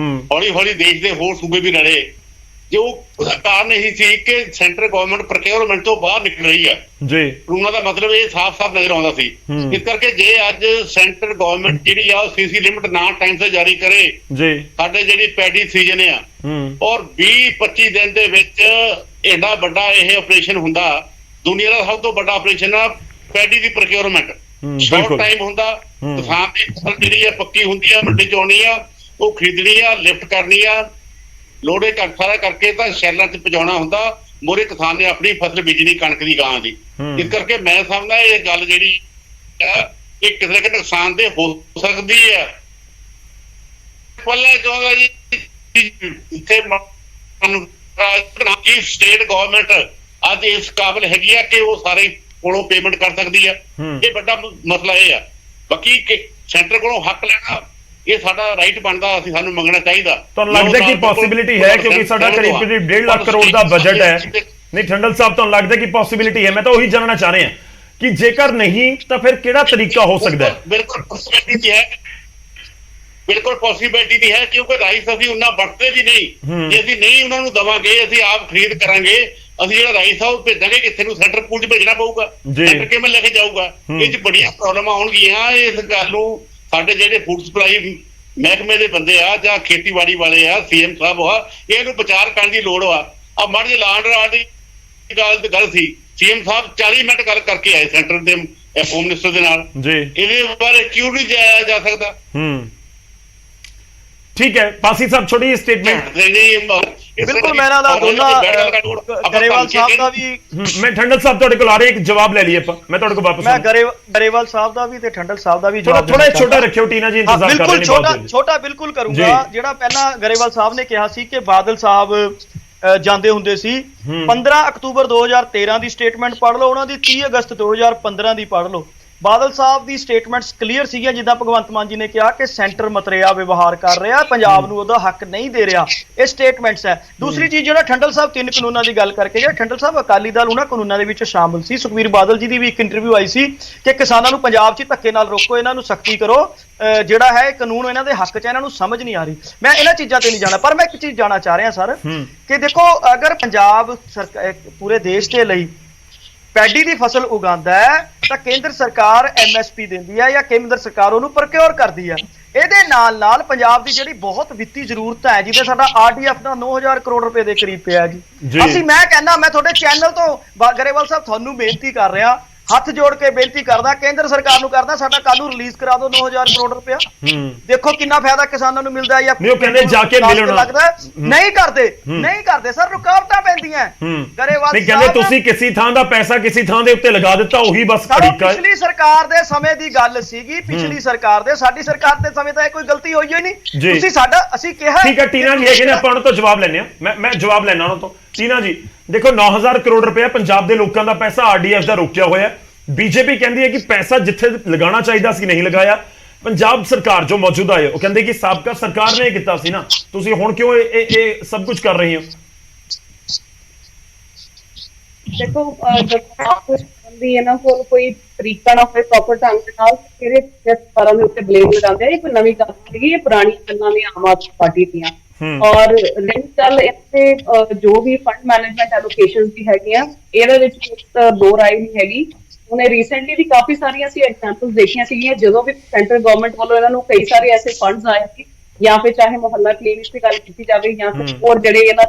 ਹੌਲੀ ਹੌਲੀ ਦੇਸ਼ ਦੇ ਹੋਰ ਸੂਬੇ ਵੀ ਲੜੇ, ਜੋ ਕਾਰਨ ਇਹੀ ਸੀ ਕਿ ਸੈਂਟਰ ਗਵਰਨਮੈਂਟ ਪ੍ਰੋਕਿਉਰਮੈਂਟ ਤੋਂ ਬਾਹਰ ਨਿਕਲ ਰਹੀ ਆ ਜੀ। ਉਹਨਾਂ ਦਾ ਮਤਲਬ ਇਹ ਸਾਫ਼-ਸਾਫ਼ ਨਜ਼ਰ ਆਉਂਦਾ ਸੀ। ਇਸ ਕਰਕੇ ਜੇ ਅੱਜ ਸੈਂਟਰ ਗਵਰਨਮੈਂਟ ਜਿਹੜੀ ਆ CC ਲਿਮਿਟ ਨਾ ਟਾਈਮ ਤੇ ਜਾਰੀ ਕਰੇ ਜੀ, ਸਾਡੇ ਜਿਹੜੀ ਪੈਡੀ ਸੀਜ਼ਨ ਆ, ਔਰ 20-25 ਦਿਨ ਦੇ ਵਿੱਚ ਐਡਾ ਵੱਡਾ ਇਹ ਆਪਰੇਸ਼ਨ ਹੁੰਦਾ, ਦੁਨੀਆ ਦਾ ਸਭ ਤੋਂ ਵੱਡਾ ਆਪਰੇਸ਼ਨ ਆ ਪੈਡੀ ਦੀ ਪ੍ਰੋਕਿਉਰਮੈਂਟ। ਸ਼ਾਰਟ ਟਾਈਮ ਹੁੰਦਾ, ਕਿਸਾਨ ਦੀ ਫਸਲ ਜਿਹੜੀ ਆ ਪੱਕੀ ਹੁੰਦੀ ਆ, ਮੰਡੀ ਚ ਆਉਣੀ ਆ, ਉਹ ਖਰੀਦਣੀ ਆ, ਲਿਫਟ ਕਰਨੀ ਆ, ਲੋੜੇ ਸਾਰਾ ਕਰਕੇ ਤਾਂ ਸ਼ੈਲਾਂ 'ਚ ਪਹੁੰਚਾਉਣਾ ਹੁੰਦਾ। ਮੋਰੇ ਕਿਸਾਨ ਨੇ ਆਪਣੀ ਫਸਲ ਬੀਜਣੀ, ਕਣਕ ਦੀ, ਗਾਂ ਦੀ। ਇਸ ਕਰਕੇ ਮੈਂ ਸਮਝਦਾ ਇਹ ਗੱਲ ਜਿਹੜੀ ਇਹ ਕਿਸੇ ਨਾ ਕਿਸੇ ਨੁਕਸਾਨ ਦੇ ਹੋ ਸਕਦੀ ਹੈ। ਪਹਿਲਾਂ ਚਾਹੁੰਦਾ ਜੀ ਇੱਥੇ ਸਟੇਟ ਗਵਰਨਮੈਂਟ ਅੱਜ ਇਸ ਕਾਬਿਲ ਹੈਗੀ ਆ ਕਿ ਉਹ ਸਾਰੇ ਕੋਲੋਂ ਪੇਮੈਂਟ ਕਰ ਸਕਦੀ ਆ। ਇਹ ਵੱਡਾ ਮਸਲਾ ਇਹ ਆ। ਬਾਕੀ ਸੈਂਟਰ ਕੋਲੋਂ ਹੱਕ ਲੈਣਾ ਇਹ ਸਾਡਾ ਰਾਈਟ ਬਣਦਾ, ਅਸੀਂ ਸਾਨੂੰ ਮੰਗਣਾ ਚਾਹੀਦਾ। ਤੁਹਾਨੂੰ ਲੱਗਦਾ ਕਿ ਪੋਸਿਬਿਲਿਟੀ ਹੈ, ਕਿਉਂਕਿ ਸਾਡਾ ਕਰੀਬ 1.5 ਲੱਖ ਕਰੋੜ ਦਾ ਬਜਟ ਹੈ? ਨਹੀਂ ਠੰਡਲ ਸਾਹਿਬ, ਤੁਹਾਨੂੰ ਲੱਗਦਾ ਕਿ ਪੋਸਿਬਿਲਿਟੀ ਹੈ? ਮੈਂ ਤਾਂ ਉਹੀ ਜਾਣਨਾ ਚਾਹ ਰਿਹਾ ਕਿ ਜੇਕਰ ਨਹੀਂ ਤਾਂ ਫਿਰ ਕਿਹੜਾ ਤਰੀਕਾ ਹੋ ਸਕਦਾ ਹੈ? ਬਿਲਕੁਲ ਪੋਸਿਬਿਲਿਟੀ ਹੈ, ਬਿਲਕੁਲ ਪੋਸਿਬਿਲਿਟੀ ਹੈ, ਕਿਉਂਕਿ ਰਾਈਸ ਅਸੀਂ ਉਹਨਾਂ ਵਰਤਦੇ ਵੀ ਨਹੀਂ। ਜੇ ਅਸੀਂ ਨਹੀਂ ਉਹਨਾਂ ਨੂੰ ਦਵਾਂਗੇ, ਅਸੀਂ ਆਪ ਖਰੀਦ ਕਰਾਂਗੇ, ਅਸੀਂ ਜਿਹੜਾ ਰਾਈਸ ਆ ਉਹ ਭੇਜਾਂਗੇ ਕਿੱਥੇ ਨੂੰ? ਸੈਂਟਰ ਪੂਲ 'ਚ ਭੇਜਣਾ ਪਊਗਾ, ਸੈਂਟਰ ਕਿਵੇਂ ਲੈ ਕੇ ਜਾਊਗਾ? ਇਹ 'ਚ ਬੜੀਆਂ ਪ੍ਰੋਬਲਮਾਂ ਆਉਣਗੀਆਂ। ਇਸ ਗੱਲ ਨੂੰ ਸਾਡੇ ਜਿਹੜੇ ਫੂਡ ਸਪਲਾਈ ਮਹਿਕਮੇ ਦੇ ਬੰਦੇ ਆ ਜਾਂ ਖੇਤੀਬਾੜੀ ਵਾਲੇ ਆ, CM ਸਾਹਿਬ ਆ, ਇਹਨੂੰ ਵਿਚਾਰ ਕਰਨ ਦੀ ਲੋੜ ਆ। ਮਾੜੀ ਜਿਹੀ ਲਾਂਡ ਰਾਡ ਦੀ ਗੱਲ ਸੀ, CM ਸਾਹਿਬ 40 ਮਿੰਟ ਗੱਲ ਕਰਕੇ ਆਏ ਸੈਂਟਰ ਦੇ ਹੋਮ ਮਿਨਿਸਟਰ ਦੇ ਨਾਲ ਜੀ। ਇਹਦੇ ਬਾਰੇ ਕਿਉਂ ਨਹੀਂ ਜਾਇਆ ਜਾ ਸਕਦਾ? ਠੀਕ ਹੈ ਪਾਸੀ ਸਾਹਿਬ, ਛੋਟੀ ਜਿਹੀ ਸਟੇਟਮੈਂਟ। ਬਿਲਕੁਲ ਮੈਂ ਦਾ ਦੋਨਾਂ ਗਰੇਵਾਲ ਸਾਹਿਬ ਦਾ ਵੀ, ਮੈਂ ਠੰਡਲ ਸਾਹਿਬ ਤੁਹਾਡੇ ਕੋਲ ਆ ਰਹੇ, ਇੱਕ ਜਵਾਬ ਲੈ ਲਈਏ ਆਪਾਂ, ਮੈਂ ਤੁਹਾਡੇ ਕੋਲ ਵਾਪਸ। ਮੈਂ ਗਰੇਵਾਲ ਸਾਹਿਬ ਦਾ ਵੀ ਤੇ ਠੰਡਲ ਸਾਹਿਬ ਦਾ ਵੀ ਜਵਾਬ ਥੋੜਾ ਛੋਟਾ ਰੱਖਿਓ, ਟੀਨਾ ਜੀ ਇੰਤਜ਼ਾਰ ਕਰ ਰਹੇ ਨੇ। ਛੋਟਾ ਬਿਲਕੁਲ ਕਰੂੰਗਾ। ਜਿਹੜਾ ਪਹਿਲਾਂ ਗਰੇਵਾਲ ਸਾਹਿਬ ਨੇ ਕਿਹਾ ਸੀ ਕਿ ਬਾਦਲ ਸਾਹਿਬ ਜਾਂਦੇ ਹੁੰਦੇ ਸੀ। 15 ਅਕਤੂਬਰ 2013 ਦੀ ਸਟੇਟਮੈਂਟ ਪੜ੍ਹ ਲਓ, ਉਹਨਾਂ ਦੀ 30 ਅਗਸਤ 2015 ਦੀ ਪੜ੍ਹ ਲਓ। ਬਾਦਲ ਸਾਹਿਬ ਦੀ ਸਟੇਟਮੈਂਟਸ ਕਲੀਅਰ ਸੀਗੀਆਂ, ਜਿੱਦਾਂ ਭਗਵੰਤ ਮਾਨ ਜੀ ਨੇ ਕਿਹਾ ਕਿ ਸੈਂਟਰ ਮਤਰੇਆ ਵਿਵਹਾਰ ਕਰ ਰਿਹਾ, ਪੰਜਾਬ ਨੂੰ ਉਹਦਾ ਹੱਕ ਨਹੀਂ ਦੇ ਰਿਹਾ। ਇਹ ਸਟੇਟਮੈਂਟਸ ਹੈ। ਦੂਸਰੀ ਚੀਜ਼, ਜਿਹੜਾ ਠੰਡਲ ਸਾਹਿਬ 3 ਕਾਨੂੰਨਾਂ ਦੀ ਗੱਲ ਕਰਕੇ ਗਿਆ, ਠੰਡਲ ਸਾਹਿਬ ਅਕਾਲੀ ਦਲ ਉਹਨਾਂ ਕਾਨੂੰਨਾਂ ਦੇ ਵਿੱਚ ਸ਼ਾਮਲ ਸੀ। ਸੁਖਬੀਰ ਬਾਦਲ ਜੀ ਦੀ ਵੀ ਇੱਕ ਇੰਟਰਵਿਊ ਆਈ ਸੀ ਕਿ ਕਿਸਾਨਾਂ ਨੂੰ ਪੰਜਾਬ 'ਚ ਧੱਕੇ ਨਾਲ ਰੋਕੋ, ਇਹਨਾਂ ਨੂੰ ਸਖਤੀ ਕਰੋ, ਜਿਹੜਾ ਹੈ ਕਾਨੂੰਨ ਇਹਨਾਂ ਦੇ ਹੱਕ 'ਚ, ਇਹਨਾਂ ਨੂੰ ਸਮਝ ਨਹੀਂ ਆ ਰਹੀ। ਮੈਂ ਇਹਨਾਂ ਚੀਜ਼ਾਂ ਤੇ ਨਹੀਂ ਜਾਣਾ, ਪਰ ਮੈਂ ਇੱਕ ਚੀਜ਼ ਜਾਣਾ ਚਾਹ ਰਿਹਾ ਸਰ ਕਿ ਦੇਖੋ, ਅਗਰ ਪੰਜਾਬ ਪੂਰੇ ਦੇਸ਼ ਦੇ ਲਈ ਪੈਡੀ ਦੀ ਫਸਲ ਉਗਾਉਂਦਾ ਹੈ ਤਾਂ ਕੇਂਦਰ ਸਰਕਾਰ MSP ਦਿੰਦੀ ਹੈ ਜਾਂ ਕੇਂਦਰ ਸਰਕਾਰ ਉਹਨੂੰ ਪ੍ਰੋਕਿਓਰ ਕਰਦੀ ਹੈ। ਇਹਦੇ ਨਾਲ ਨਾਲ ਪੰਜਾਬ ਦੀ ਜਿਹੜੀ ਬਹੁਤ ਵਿੱਤੀ ਜ਼ਰੂਰਤ ਹੈ, ਜਿਹਦੇ ਸਾਡਾ RDF ਦਾ 9000 ਕਰੋੜ ਰੁਪਏ ਦੇ ਕਰੀਬ ਪਿਆ ਜੀ। ਮੈਂ ਕਹਿੰਦਾ, ਮੈਂ ਤੁਹਾਡੇ ਚੈਨਲ ਤੋਂ ਗਰੇਵਾਲ ਸਾਹਿਬ ਤੁਹਾਨੂੰ ਬੇਨਤੀ ਕਰ ਰਿਹਾ, ਹੱਥ ਜੋੜ ਕੇ ਬੇਨਤੀ ਕਰਦਾ, ਕੇਂਦਰ ਸਰਕਾਰ ਨੂੰ ਕਰਦਾ, ਸਾਡਾ ਕੱਲ ਨੂੰ ਰਿਲੀਜ਼ ਕਰਾ ਦਿਓ 9000 ਕਰੋੜ ਰੁਪਇਆ। ਦੇਖੋ ਕਿੰਨਾ ਫਾਇਦਾ ਕਿਸਾਨਾਂ ਨੂੰ ਮਿਲਦਾ ਹੈ। ਨਹੀਂ, ਉਹ ਕਹਿੰਦੇ ਜਾ ਕੇ ਮਿਲਣਾ ਲੱਗਦਾ ਨਹੀਂ ਕਰਦੇ ਸਰ, ਰੁਕਾਵਟਾਂ ਪੈਂਦੀਆਂ। ਗਰੇਵਾਲ ਨਹੀਂ ਕਹਿੰਦੇ ਤੁਸੀਂ ਕਿਸੇ ਥਾਂ ਦਾ ਪੈਸਾ ਕਿਸੇ ਥਾਂ ਦੇ ਉੱਤੇ ਲਗਾ ਦਿੱਤਾ, ਉਹੀ ਬਸ ਤਰੀਕਾ ਹੈ। ਪਿਛਲੀ ਸਰਕਾਰ ਦੇ ਸਮੇਂ ਦੀ ਗੱਲ ਸੀਗੀ, ਪਿਛਲੀ ਸਰਕਾਰ ਦੇ, ਸਾਡੀ ਸਰਕਾਰ ਦੇ ਸਮੇਂ ਤਾਂ ਇਹ ਕੋਈ ਗਲਤੀ ਹੋਈ ਨਹੀਂ। ਤੁਸੀਂ ਅਸੀਂ ਕਿਹਾ ਠੀਕ ਹੈ। ਟੀਨਾ ਜੀ ਹੈਗੇ ਨੇ, ਆਪਾਂ ਉਹਨਾਂ ਤੋਂ ਜਵਾਬ ਲੈਣੇ ਆ। ਮੈਂ ਜਵਾਬ ਲੈਣਾ ਉਹਨਾਂ ਤੋਂ। ਟੀਨਾ ਜੀ ਦੇਖੋ, 9000 ਕਰੋੜ ਰੁਪਏ ਪੰਜਾਬ ਦੇ ਲੋਕਾਂ ਦਾ ਪੈਸਾ RDF ਦਾ ਰੋਕਿਆ ਹੋਇਆ। ਬੀਜੇਪੀ ਕਹਿੰਦੀ ਹੈ ਕਿ ਪੈਸਾ ਜਿੱਥੇ ਲਗਾਉਣਾ ਚਾਹੀਦਾ ਸੀ ਨਹੀਂ ਲਗਾਇਆ। ਪੰਜਾਬ ਸਰਕਾਰ ਜੋ ਮੌਜੂਦਾ ਹੈ ਉਹ ਕਹਿੰਦੇ ਕਿ ਸਾਬਕਾ ਸਰਕਾਰ ਨੇ ਕੀਤਾ ਸੀ ਨਾ, ਤੁਸੀਂ ਹੁਣ ਕਿਉਂ ਇਹ ਸਭ ਕੁਝ ਕਰ ਰਹੇ ਹੋ? ਦੇਖੋ, ਇਹਨਾਂ ਕੋਲ ਕੋਈ ਤਰੀਕਾ ਨਾ ਹੋਏ ਪ੍ਰੋਪਰ ਢੰਗ ਦੇ ਨਾਲ, ਕਿਹੜੇ ਸਰਕਾਰਾਂ ਦੇ ਉੱਤੇ ਬਲੇਮ ਲਗਾਉਂਦੇ ਆ। ਇਹ ਕੋਈ ਨਵੀਂ ਗੱਲ ਨਹੀਂ, ਇਹ ਪੁਰਾਣੀ ਗੱਲਾਂ ਨੇ ਆਮ ਆਦਮੀ ਪਾਰਟੀ ਦੀਆਂ। ਔਰ ਰਹੀ ਗੱਲ ਇੱਥੇ ਜੋ ਵੀ ਫੰਡ ਮੈਨੇਜਮੈਂਟ ਐਲੋਕੇਸ਼ਨਸ ਦੀ ਹੈਗੀਆਂ, ਇਹਦੇ ਵਿੱਚ ਦੋ ਰਾਏ ਨਹੀਂ ਹੈਗੀ। ਉਹਨੇ ਰੀਸੈਂਟਲੀ ਵੀ ਕਾਫੀ ਸਾਰੀਆਂ ਅਸੀਂ ਐਗਜ਼ਾਮਪਲਸ ਦੇਖੀਆਂ ਸੀਗੀਆਂ, ਜਦੋਂ ਵੀ ਸੈਂਟਰਲ ਗਵਰਨਮੈਂਟ ਵੱਲੋਂ ਇਹਨਾਂ ਨੂੰ ਕਈ ਸਾਰੇ ਐਸੇ ਫੰਡਸ ਆਏ ਸੀ, ਜਾਂ ਫਿਰ ਚਾਹੇ ਮੁਹੱਲਾ ਕਲੀਨਿਕ ਦੀ ਗੱਲ ਕੀਤੀ ਜਾਵੇ, ਜਾਂ ਫਿਰ ਹੋਰ ਜਿਹੜੇ ਇਹਨਾਂ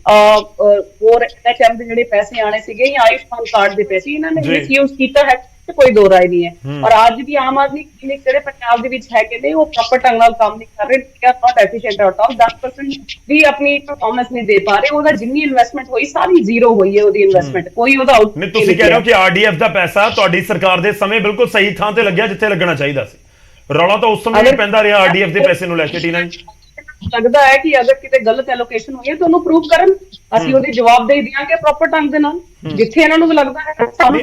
ਹੋਰ NHM ਦੇ ਜਿਹੜੇ ਪੈਸੇ ਆਣੇ ਸੀਗੇ, ਜਾਂ ਆਯੁਸ਼ਮਾਨ ਕਾਰਡ ਦੇ ਪੈਸੇ, ਇਹਨਾਂ ਨੇ ਮਿਸਯੂਜ਼ ਕੀਤਾ ਹੈ, ਤੇ ਕੋਈ ਦੋ ਰਾਏ ਨਹੀਂ ਹੈ। ਔਰ ਅੱਜ ਵੀ ਆਮ ਆਦਮੀ ਕਲੀਨਿਕ ਜਿਹੜੇ ਪੰਜਾਬ ਦੇ ਵਿੱਚ ਹੈਗੇ ਨੇ, ਉਹ ਪ੍ਰੋਪਰ ਢੰਗ ਨਾਲ ਕੰਮ ਨਹੀਂ ਕਰ ਰਹੇ, ਨਾਟ ਐਫੀਸ਼ੀਐਂਟ ਆਊਟ ਆਫ 10% ਵੀ ਆਪਣੀ ਪਰਫਾਰਮੈਂਸ ਨਹੀਂ ਦੇ ਪਾ ਰਹੇ। ਉਹਦਾ ਜਿੰਨੀ ਇਨਵੈਸਟਮੈਂਟ ਹੋਈ ਸਾਰੀ ਜ਼ੀਰੋ ਹੋਈ ਹੈ, ਉਹਦੀ ਇਨਵੈਸਟਮੈਂਟ ਕੋਈ ਉਹਦਾ ਆਊਟ ਨਹੀਂ। ਤੁਸੀਂ ਕਹਿ ਰਹੇ ਹੋ ਕਿ RDF ਦਾ ਪੈਸਾ ਤੁਹਾਡੀ ਸਰਕਾਰ ਦੇ ਸਮੇਂ ਬਿਲਕੁਲ ਸਹੀ ਥਾਂ ਤੇ ਲੱਗਿਆ, ਜਿੱਥੇ ਲੱਗਣਾ ਚਾਹੀਦਾ ਸੀ। ਰੌਲਾ ਤਾਂ ਉਸ ਸਮੇਂ ਪੈਂਦਾ ਰਿਹਾ RDF ਦੇ ਪੈਸੇ ਨੂੰ ਲੈ ਕੇ। ਟੀਨਾ ਜੀ ਲੱਗਦਾ ਹੈ ਕਿ ਅਗਰ ਕਿਤੇ ਗਲਤ ਐਲੋਕੇਸ਼ਨ ਹੋਈ ਹੈ ਤਾਂ ਉਹਨੂੰ ਪ੍ਰੂਵ ਕਰਨ, ਅਸੀਂ ਉਹਦੀ ਜਵਾਬਦੇਹੀ ਦਿਆਂਗੇ ਪ੍ਰੋਪਰ ਢੰਗ ਦੇ ਨਾਲ, ਜਿੱਥੇ ਇਹਨਾਂ ਨੂੰ ਲੱਗਦਾ ਹੈ ਸਾਨੂੰ